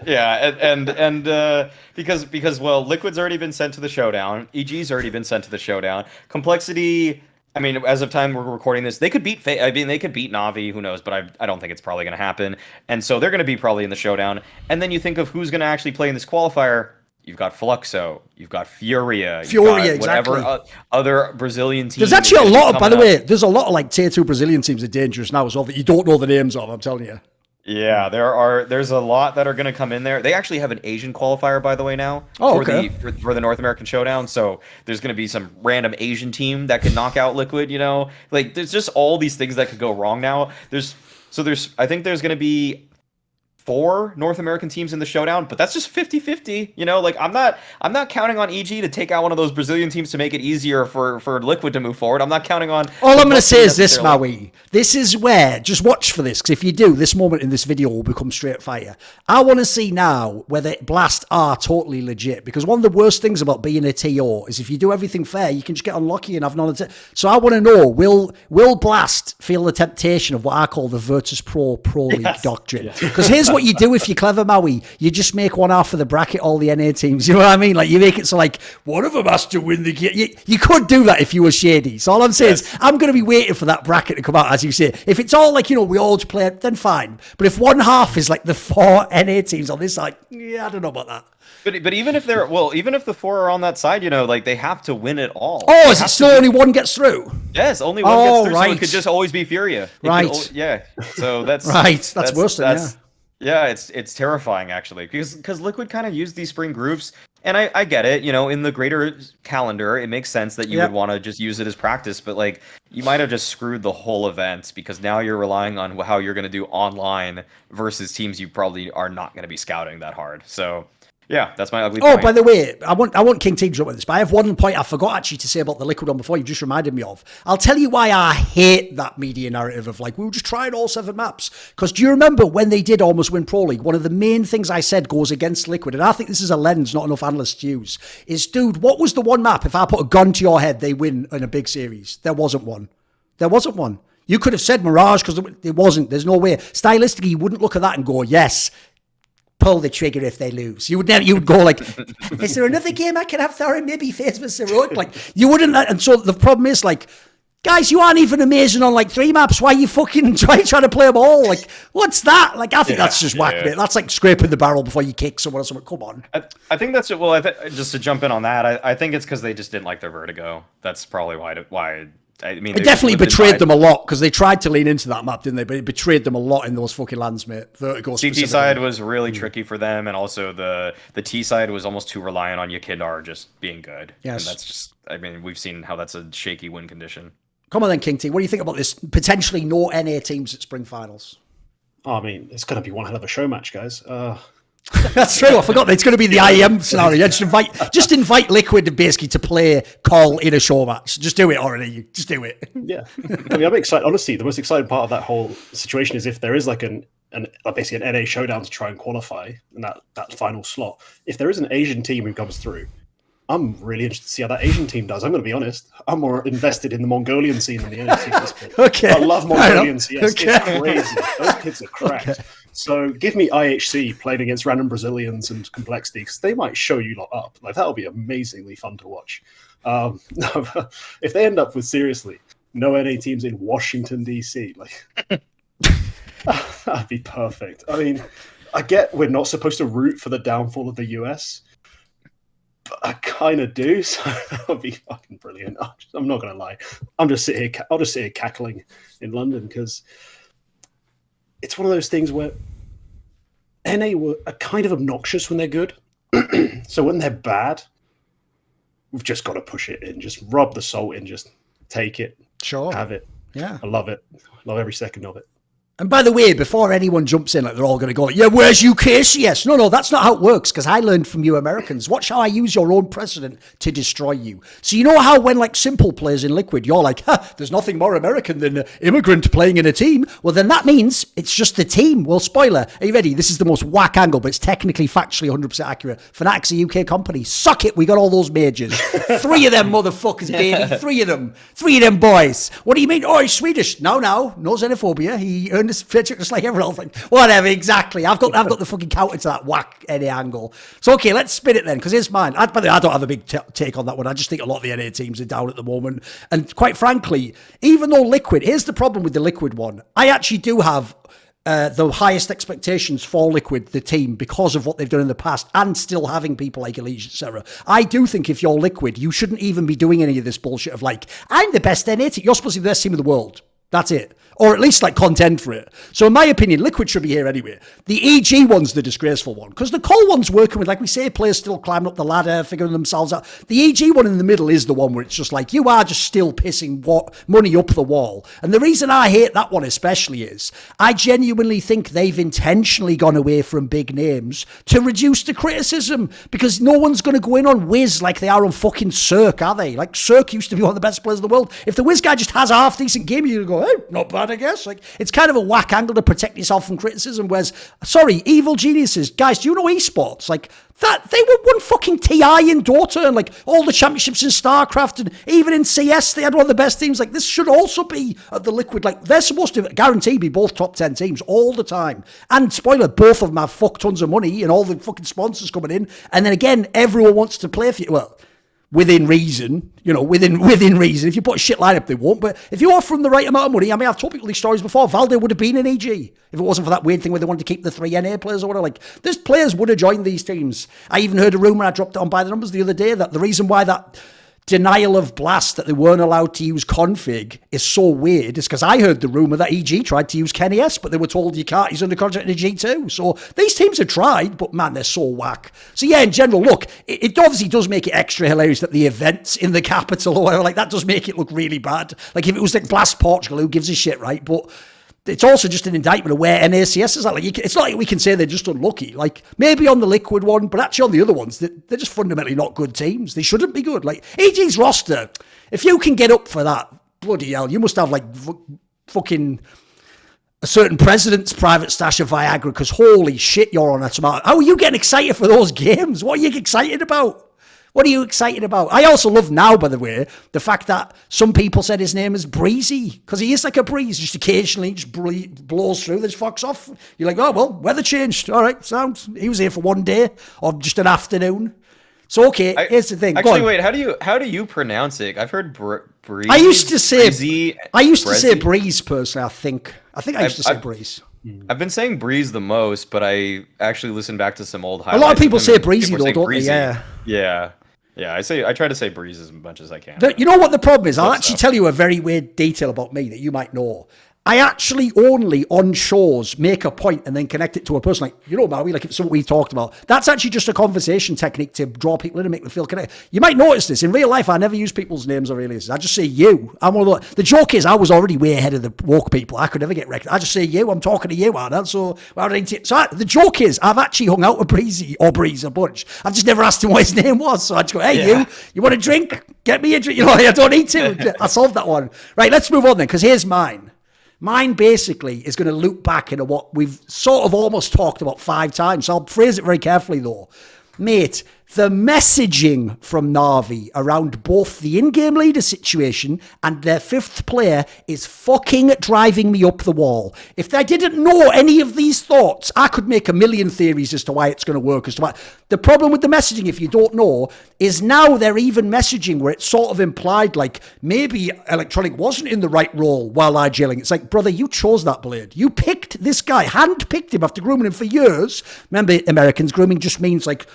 Yeah, because well, Liquid's already been sent to the showdown. EG's already been sent to the showdown. Complexity. I mean, as of time we're recording this, they could beat. They could beat Navi. Who knows? But I don't think it's probably going to happen. And so they're going to be probably in the showdown. And then you think of who's going to actually play in this qualifier. You've got Fluxo, you've got Furia, exactly. Whatever other Brazilian teams. There's actually a lot, by the way, there's a lot of like tier 2 Brazilian teams that are dangerous now as well that you don't know the names of, I'm telling you. Yeah, there's a lot that are going to come in there. They actually have an Asian qualifier, by the way, now for the North American Showdown. So there's going to be some random Asian team that could knock out Liquid, Like, there's just all these things that could go wrong now. I think there's going to be 4 North American teams in the showdown, but that's just 50-50. Like I'm not counting on EG to take out one of those Brazilian teams to make it easier for Liquid to move forward. I'm not counting on. All I'm going to say is this, Maui. This is where, just watch for this, because if you do, this moment in this video will become straight fire. I want to see now whether Blast are totally legit, because one of the worst things about being a TO is if you do everything fair, you can just get unlucky and have none of it. So I want to know, will Blast feel the temptation of what I call the Virtus Pro League doctrine? Because here's what you do if you're clever, Maui. You just make one half of the bracket all the NA teams. You know what I mean? Like, you make it so like one of them has to win the game. You could do that if you were shady. So all I'm saying is I'm going to be waiting for that bracket to come out, as you say. If it's all like, we all just play it, then fine. But if one half is like the 4 NA teams on this side, I don't know about that. But even if the 4 are on that side, like they have to win it all. Oh, is it still only one gets through? Yes, only one gets through. Right. So it could just always be Furia. Right. So that's right. That's worse than Yeah, it's terrifying actually, because Liquid kind of used these spring groups, and I get it, in the greater calendar, it makes sense that you would want to just use it as practice, but like you might have just screwed the whole event because now you're relying on how you're going to do online versus teams you probably are not going to be scouting that hard. So yeah, that's my ugly point. Oh, by the way, I want KingT to jump with this, but I have one point I forgot actually to say about the Liquid one before. You just reminded me of. I'll tell you why I hate that media narrative of like, we'll just try all 7 maps. Because do you remember when they did almost win Pro League? One of the main things I said goes against Liquid, and I think this is a lens not enough analysts use, is, dude, what was the one map, if I put a gun to your head, they win in a big series? There wasn't one. There wasn't one. You could have said Mirage because it wasn't. There's no way. Stylistically, you wouldn't look at that and go, yes, pull the trigger if they lose. You would go like, is there another game I can have Thorin maybe face with Heroic? Like, you wouldn't. And so the problem is, like, guys, you aren't even amazing on like 3 maps. Why are you fucking trying to play them all? Like, what's that? Like, I think that's just whack, mate. That's like scraping the barrel before you kick someone or something. Come on. I think that's it. Well, just to jump in on that, I think it's because they just didn't like their vertigo. That's probably why. I mean, it definitely betrayed them a lot because they tried to lean into that map, didn't they? But it betrayed them a lot in those fucking lands, mate. Vertigo CT side was really tricky for them, and also the T side was almost too reliant on Yakindar just being good. Yes. And that's just, I mean, we've seen how that's a shaky win condition. Come on then, KingT. What do you think about this potentially no NA teams at Spring Finals? Oh, I mean, it's going to be one hell of a show match, guys. That's true. I forgot. It's going to be the IEM scenario. Just invite Liquid basically to play Call in a show match. Just do it already. Just do it. Yeah. I mean, I'm excited. Honestly, the most exciting part of that whole situation is if there is like basically an NA showdown to try and qualify in that final slot. If there is an Asian team who comes through, I'm really interested to see how that Asian team does. I'm going to be honest. I'm more invested in the Mongolian scene than the NA scene at this point. Okay. I love Mongolian CS. Okay. It's crazy. Those kids are cracked. Okay. So give me IHC playing against random Brazilians and Complexity, because they might show you lot up. Like, that'll be amazingly fun to watch. If they end up with, seriously, no NA teams in Washington, D.C., like, that'd be perfect. I mean, I get we're not supposed to root for the downfall of the US, but I kind of do, so that would be fucking brilliant. I'm not going to lie. I'll just sit here cackling in London, because it's one of those things where NA are kind of obnoxious when they're good. So when they're bad, we've just got to push it in. Just rub the salt in. Just take it. Sure. Have it. Yeah. I love it. Love every second of it. And by the way, before anyone jumps in, like they're all going to go, yeah, where's UKCS? No, that's not how it works, because I learned from you Americans. Watch how I use your own precedent to destroy you. So you know how when like Simple plays in Liquid, you're like, there's nothing more American than an immigrant playing in a team. Well, then that means it's just the team. Well, spoiler. Are you ready? This is the most whack angle, but it's technically factually 100% accurate. Fnatic's a UK company. Suck it. We got all those majors. 3 of them motherfuckers, baby. 3 of them. 3 of them boys. What do you mean? Oh, he's Swedish. No. No xenophobia. He earned this picture just like everyone else. Like, whatever, exactly. I've got the fucking counter to that whack any angle. So okay, let's spin it then, because here's mine. By the way, I don't have a big take on that one. I just think a lot of the NA teams are down at the moment. And quite frankly, even though Liquid, here's the problem with the Liquid one. I actually do have the highest expectations for Liquid, the team, because of what they've done in the past, and still having people like Elise, etc. I do think if you're Liquid, you shouldn't even be doing any of this bullshit of like, I'm the best NA team. You're supposed to be the best team in the world. That's it. Or at least like contend for it. So in my opinion, Liquid should be here anyway. The EG one's the disgraceful one, because the Cole one's working with, like we say, players still climbing up the ladder, figuring themselves out. The EG one in the middle is the one where it's just like, you are just still pissing money up the wall. And the reason I hate that one especially is, I genuinely think they've intentionally gone away from big names to reduce the criticism, because no one's going to go in on Wiz like they are on fucking Cirque, are they? Like, Cirque used to be one of the best players in the world. If the Wiz guy just has a half-decent game, you're going to go, hey, not bad, I guess. Like, it's kind of a whack angle to protect yourself from criticism. Whereas, sorry, evil geniuses, guys, do you know esports? Like, that they were one fucking TI in Dota, and like all the championships in StarCraft, and even in CS, they had one of the best teams. Like, this should also be at the Liquid. Like, they're supposed to guarantee be both top 10 teams all the time. And spoiler, both of them have fuck tons of money and all the fucking sponsors coming in. And then again, everyone wants to play for you. Well, within reason, within reason. If you put a shit lineup, they won't. But if you offer them the right amount of money, I mean, I've told people these stories before. Valde would have been in EG if it wasn't for that weird thing where they wanted to keep the 3 NA players or whatever. Like, these players would have joined these teams. I even heard a rumor, I dropped it on By the Numbers the other day, that the reason why that denial of blast that they weren't allowed to use config is so weird is because I heard the rumor that EG tried to use Kenny S, but they were told you can't, he's under contract in G2. So these teams have tried, but man, they're so whack. So yeah, in general, look, it obviously does make it extra hilarious that the events in the capital or whatever, like, that does make it look really bad. Like, if it was like Blast Portugal, who gives a shit, right? But it's also just an indictment of where NACS is at. Like, it's not like we can say they're just unlucky. Like, maybe on the Liquid one, but actually on the other ones, they're just fundamentally not good teams. They shouldn't be good. Like, EG's roster, if you can get up for that, bloody hell, you must have like fucking a certain president's private stash of Viagra, because holy shit, you're on a tomorrow. How are you getting excited for those games? What are you excited about? What are you excited about? I also love now, by the way, the fact that some people said his name is Breezy, because he is like a breeze, just occasionally just blows through, then just fucks off. You're like, oh, well, weather changed. All right, sounds. He was here for one day or just an afternoon. So, okay, here's the thing. Actually, wait, how do you pronounce it? I've heard Breeze. I used to say Breeze, personally, I think I used to say Breeze. I've been saying Breeze the most, but I actually listened back to some old highlights. A lot of people say Breezy, though, don't they? Yeah, I try to say Breeze as much as I can. You know what the problem is? I'll actually tell you a very weird detail about me that you might know. I actually only on shows make a point and then connect it to a person. Like, Maui, like, if it's something we talked about. That's actually just a conversation technique to draw people in and make them feel connected. You might notice this. In real life, I never use people's names or aliases. I just say you. I'm one of the joke is I was already way ahead of the woke people. I could never get wrecked. I just say you. I'm talking to you, Anna. So the joke is I've actually hung out with Breezy or Breeze a bunch. I've just never asked him what his name was. So I just go, hey, you want a drink? Get me a drink. I don't need to. I solved that one. Right, let's move on then, because here's mine. Mine basically is going to loop back into what we've sort of almost talked about 5 times. So I'll phrase it very carefully though. Mate, the messaging from NAVI around both the in-game leader situation and their 5th player is fucking driving me up the wall. If I didn't know any of these thoughts, I could make a million theories as to why it's going to work. The problem with the messaging, if you don't know, is now they're even messaging where it's sort of implied like maybe Electronic wasn't in the right role while IGLing. It's like, brother, you chose that blade. You picked this guy, hand-picked him after grooming him for years. Remember, Americans, grooming just means like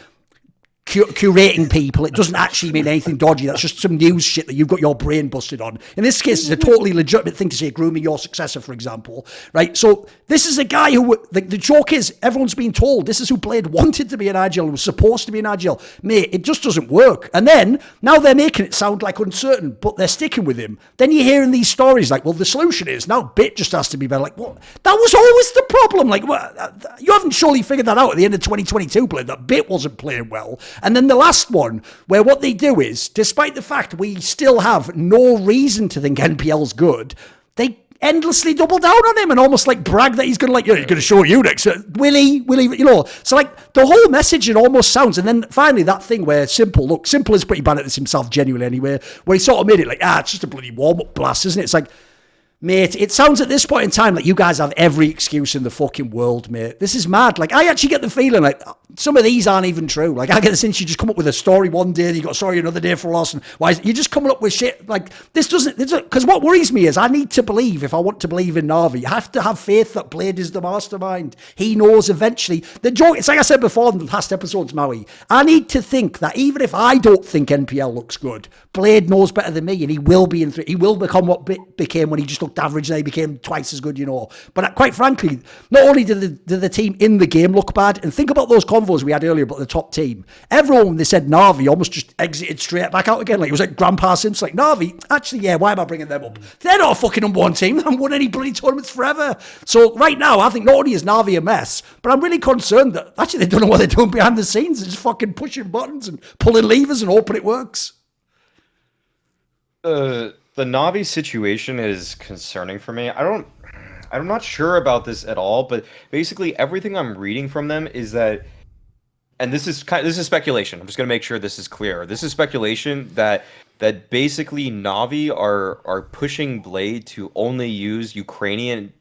curating people. It doesn't actually mean anything dodgy. That's just some news shit that you've got your brain busted on. In this case, it's a totally legitimate thing to say, grooming your successor, for example, right? So this is a guy who, the joke is, everyone's been told this is who Blade wanted to be an IGL, was supposed to be an IGL. Mate, it just doesn't work. And then, now they're making it sound like uncertain, but they're sticking with him. Then you're hearing these stories like, well, the solution is now Bit just has to be better. Like, what? That was always the problem. Like, what? You haven't surely figured that out at the end of 2022, Blade, that Bit wasn't playing well. And then the last one, where what they do is, despite the fact we still have no reason to think NPL's good, they endlessly double down on him and almost like brag that he's going to he's going to show you next. Willie, So like the whole message, it almost sounds, and then finally that thing where Simple is pretty bad at this himself genuinely anyway, where he sort of made it like, it's just a bloody warm-up blast, isn't it? It's like, Mate, it sounds at this point in time like you guys have every excuse in the fucking world, mate. This is mad. Like, I actually get the feeling like some of these aren't even true. Like, I get the sense you just come up with a story one day and you got a story another day for a loss. And why is you're just coming up with shit like this doesn't, because what worries me is I need to believe, if I want to believe in Navi, I have to have faith that Blade is the mastermind. He knows eventually. The joke, it's like I said before in the past episodes, Maui, I need to think that even if I don't think NPL looks good, Blade knows better than me and he will be he will become what became when he just looked average and he became twice as good, you know. But quite frankly, not only did the team in the game look bad, and think about those convos we had earlier about the top team. Everyone, when they said Navi, almost just exited straight back out again. Like it was like Grandpa Sims, like Navi, actually, yeah, why am I bringing them up? They're not a fucking number one team. They haven't won any bloody tournaments forever. So right now, I think not only is Navi a mess, but I'm really concerned that actually they don't know what they're doing behind the scenes. They're just fucking pushing buttons and pulling levers and hoping it works. The Navi situation is concerning for me. I'm not sure about this at all, but basically everything I'm reading from them is that, and this is speculation. I'm just going to make sure this is clear. This is speculation that basically Navi are pushing Blade to only use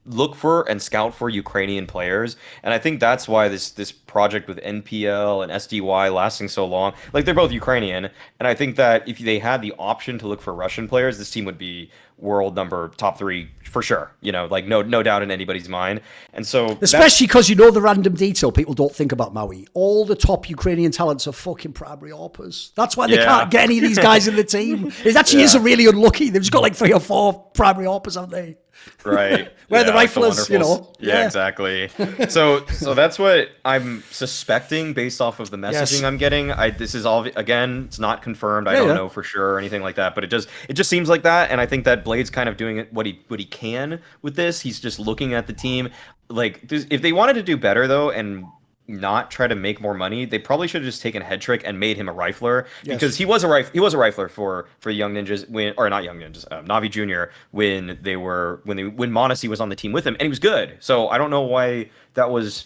look for and scout for Ukrainian players, and I think that's why this project with NPL and SDY lasting so long. Like they're both Ukrainian, and I think that if they had the option to look for Russian players, this team would be world number top 3 for sure. You know, like no doubt in anybody's mind. And so especially because you know the random detail people don't think about, Maui. All the top Ukrainian talents are fucking primary AWPers. That's why they can't get any of these guys in the team. It actually is really unlucky. They've just got like 3 or 4 primary AWPers, haven't they? Right. Where the riflers, you know. Yeah, exactly. So that's what I'm suspecting based off of the messaging I'm getting. This is all, again, it's not confirmed. I don't know for sure or anything like that, but it just seems like that. And I think that Blade's kind of doing what he can with this. He's just looking at the team. Like, if they wanted to do better though, and not try to make more money, they probably should have just taken Head Trick and made him a rifler, because he was a rifler for Young Ninjas not Young Ninjas, Navi Junior when Monacy was on the team with him, and he was good. So I don't know why that was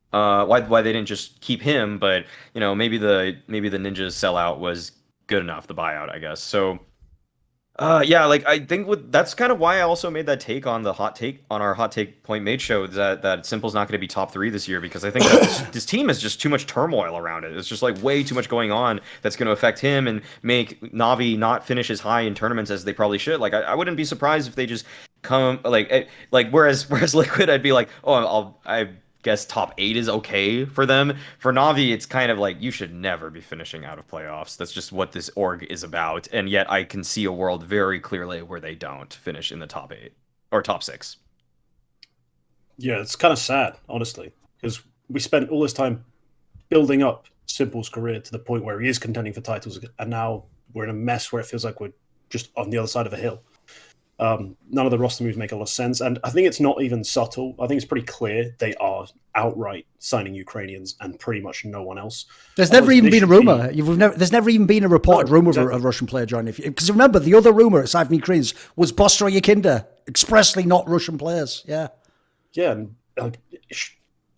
why they didn't just keep him, but you know, maybe the Ninjas sellout was good enough, the buyout, I guess. So like I think that's kind of why I also made that take on our hot take point made show that Simple's not going to be top 3 this year, because I think that this team has just too much turmoil around it. It's just like way too much going on that's going to affect him and make Navi not finish as high in tournaments as they probably should. Like I wouldn't be surprised if they just come whereas Liquid, I'd be like, I guess top 8 is okay for them. For Navi, it's kind of like you should never be finishing out of playoffs. That's just what this org is about. And yet I can see a world very clearly where they don't finish in the top 8 or top 6. Yeah, it's kind of sad, honestly, because we spent all this time building up Simple's career to the point where he is contending for titles, and now we're in a mess where it feels like we're just on the other side of a hill. None of the roster moves make a lot of sense, and I think it's not even subtle. I think it's pretty clear they are outright signing Ukrainians and pretty much no one else. There's never even been a rumor. There's never even been a reported rumor of a Russian player joining. Because remember, the other rumor aside from Ukrainians was Bostra Yakinda, expressly not Russian players. Yeah, and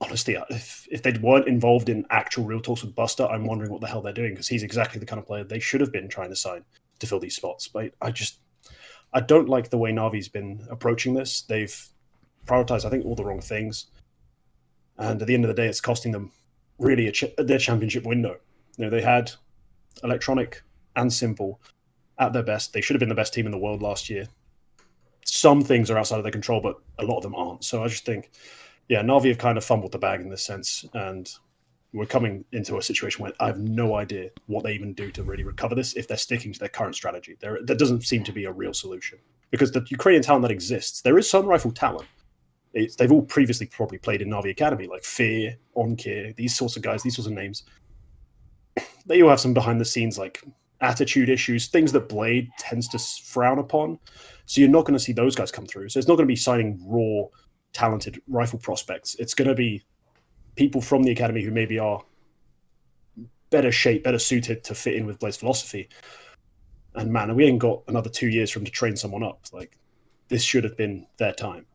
honestly, if they weren't involved in actual real talks with Buster, I'm wondering what the hell they're doing, because he's exactly the kind of player they should have been trying to sign to fill these spots. But I don't like the way Navi's been approaching this. They've prioritized, I think, all the wrong things. And at the end of the day, it's costing them really their championship window. You know, they had Electronic and Simple at their best. They should have been the best team in the world last year. Some things are outside of their control, but a lot of them aren't. So I just think, Navi have kind of fumbled the bag in this sense. And we're coming into a situation where I have no idea what they even do to really recover this if they're sticking to their current strategy. There doesn't seem to be a real solution, because the Ukrainian talent that exists, there is some rifle talent. They've all previously probably played in Navi Academy, like Fear, Onkir, these sorts of guys, these sorts of names. They all have some behind the scenes, like attitude issues, things that Blade tends to frown upon. So you're not going to see those guys come through. So it's not going to be signing raw, talented rifle prospects. It's going to be people from the academy who maybe are better shaped, better suited to fit in with Blade's philosophy. And man, we ain't got another 2 years for him to train someone up. Like, this should have been their time.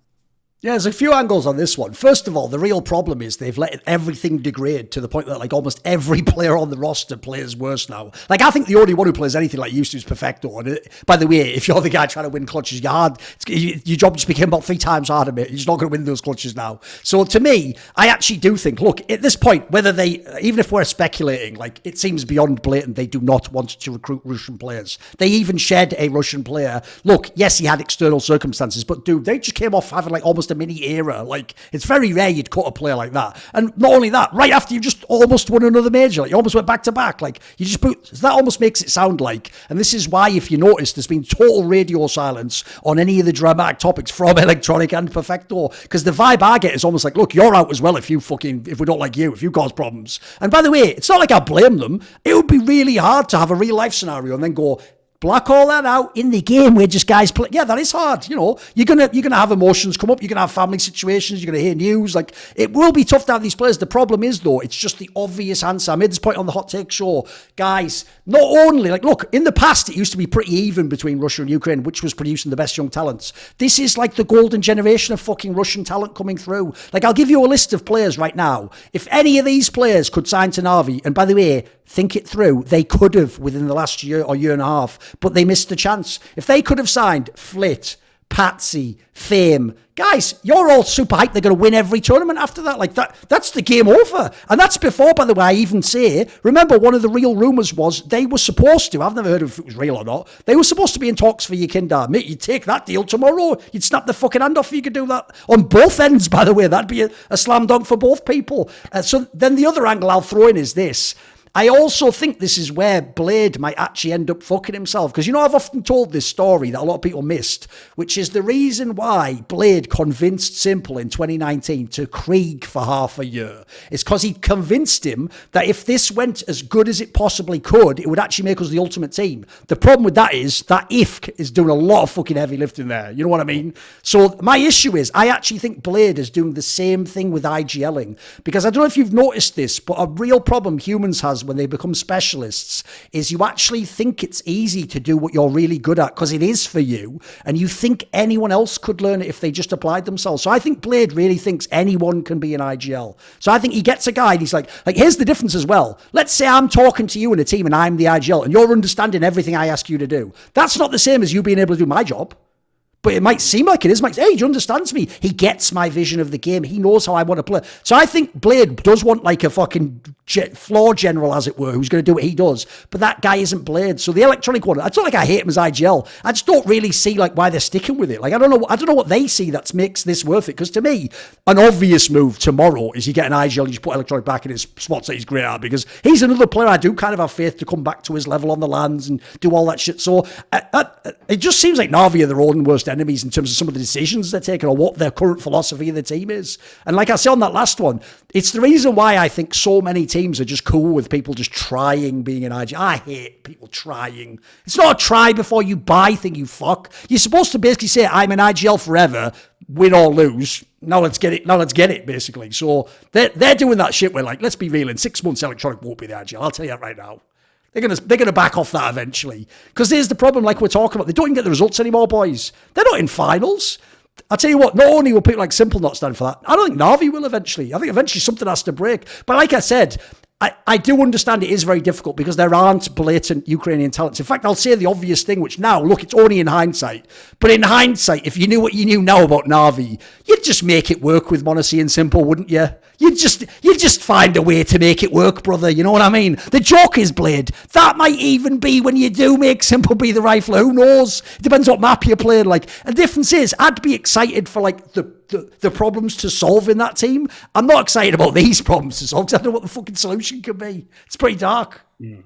Yeah, there's a few angles on this one. First of all, the real problem is they've let everything degrade to the point that like almost every player on the roster plays worse now. Like I think the only one who plays anything like used to is Perfecto. And by the way, if you're the guy trying to win clutches, your job just became about 3 times harder, mate. You're just not going to win those clutches now. So to me, I actually do think, look, at this point, whether they, even if we're speculating, like it seems beyond blatant, they do not want to recruit Russian players. They even shed a Russian player. Look, yes, he had external circumstances, but dude, they just came off having like almost a mini era. Like it's very rare you'd cut a player like that. And not only that, right after you just almost won another major, like you almost went back to back. Like you just put, that almost makes it sound like, and this is why, if you notice, there's been total radio silence on any of the dramatic topics from Electronic and Perfecto, because the vibe I get is almost like, look, you're out as well if we don't like you, if you cause problems. And by the way, it's not like I blame them. It would be really hard to have a real life scenario and then go, block all that out in the game where just guys play. Yeah, that is hard. You know, you're gonna have emotions come up. You're gonna have family situations. You're gonna hear news. Like it will be tough to have these players. The problem is though, it's just the obvious answer. I made this point on the Hot Take show, guys. Not only like, look, in the past it used to be pretty even between Russia and Ukraine, which was producing the best young talents. This is like the golden generation of fucking Russian talent coming through. Like I'll give you a list of players right now. If any of these players could sign to NAVI, and by the way, think it through, they could have within the last year or year and a half, but they missed the chance. If they could have signed Flit, Patsy, Fame, guys, you're all super hyped. They're going to win every tournament after that. Like that's the game over. And that's before, by the way, I even say, remember, one of the real rumours was they were supposed to, I've never heard if it was real or not, they were supposed to be in talks for your Kindar. Mate, you'd take that deal tomorrow. You'd snap the fucking hand off if you could do that. On both ends, by the way, that'd be a slam dunk for both people. So then the other angle I'll throw in is this. I also think this is where Blade might actually end up fucking himself. Because, you know, I've often told this story that a lot of people missed, which is the reason why Blade convinced Simple in 2019 to Krieg for half a year. It's because he convinced him that if this went as good as it possibly could, it would actually make us the ultimate team. The problem with that is that IFK is doing a lot of fucking heavy lifting there. You know what I mean? So my issue is I actually think Blade is doing the same thing with IGLing. Because I don't know if you've noticed this, but a real problem humans has when they become specialists is you actually think it's easy to do what you're really good at because it is for you, and you think anyone else could learn it if they just applied themselves. So I think Blade really thinks anyone can be an IGL. So I think he gets a guy and he's like here's the difference as well. Let's say I'm talking to you in a team and I'm the IGL and you're understanding everything I ask you to do. That's not the same as you being able to do my job. But it might seem like it is. Hey, he understands me. He gets my vision of the game. He knows how I want to play. So I think Blade does want like a fucking floor general, as it were, who's going to do what he does. But that guy isn't Blade. So the Electronic one, it's not like I hate him as IGL. I just don't really see like why they're sticking with it. Like I don't know what they see that makes this worth it. Because to me, an obvious move tomorrow is you get an IGL, you just put Electronic back in his spots that he's great at, because he's another player I do kind of have faith to come back to his level on the lands and do all that shit. So it just seems like NAVI are their own worst enemies in terms of some of the decisions they're taking or what their current philosophy of the team is. And like I said on that last one, it's the reason why I think so many teams are just cool with people just trying being an IGL. I hate people trying. It's not a try before you buy thing, you fuck. You're supposed to basically say, I'm an IGL forever, win or lose. Now let's get it, basically. So they're doing that shit where, like, let's be real, in 6 months Electronic won't be the IGL. I'll tell you that right now. They're gonna back off that eventually. Because here's the problem, like we're talking about, they don't even get the results anymore, boys. They're not in finals. I'll tell you what, not only will people like Simple not stand for that, I don't think NAVI will eventually. I think eventually something has to break. But like I said, I do understand it is very difficult because there aren't blatant Ukrainian talents. In fact, I'll say the obvious thing, which now, look, it's only in hindsight. But in hindsight, if you knew what you knew now about NAVI, you'd just make it work with Monacy and Simple, wouldn't you? You'd just find a way to make it work, brother. You know what I mean? The joke is, Blade, that might even be when you do make Simple be the rifler. Who knows? It depends what map you're playing. Like, the difference is, I'd be excited for like the problems to solve in that team. I'm not excited about these problems to solve because I don't know what the fucking solution could be. It's pretty dark. Mm.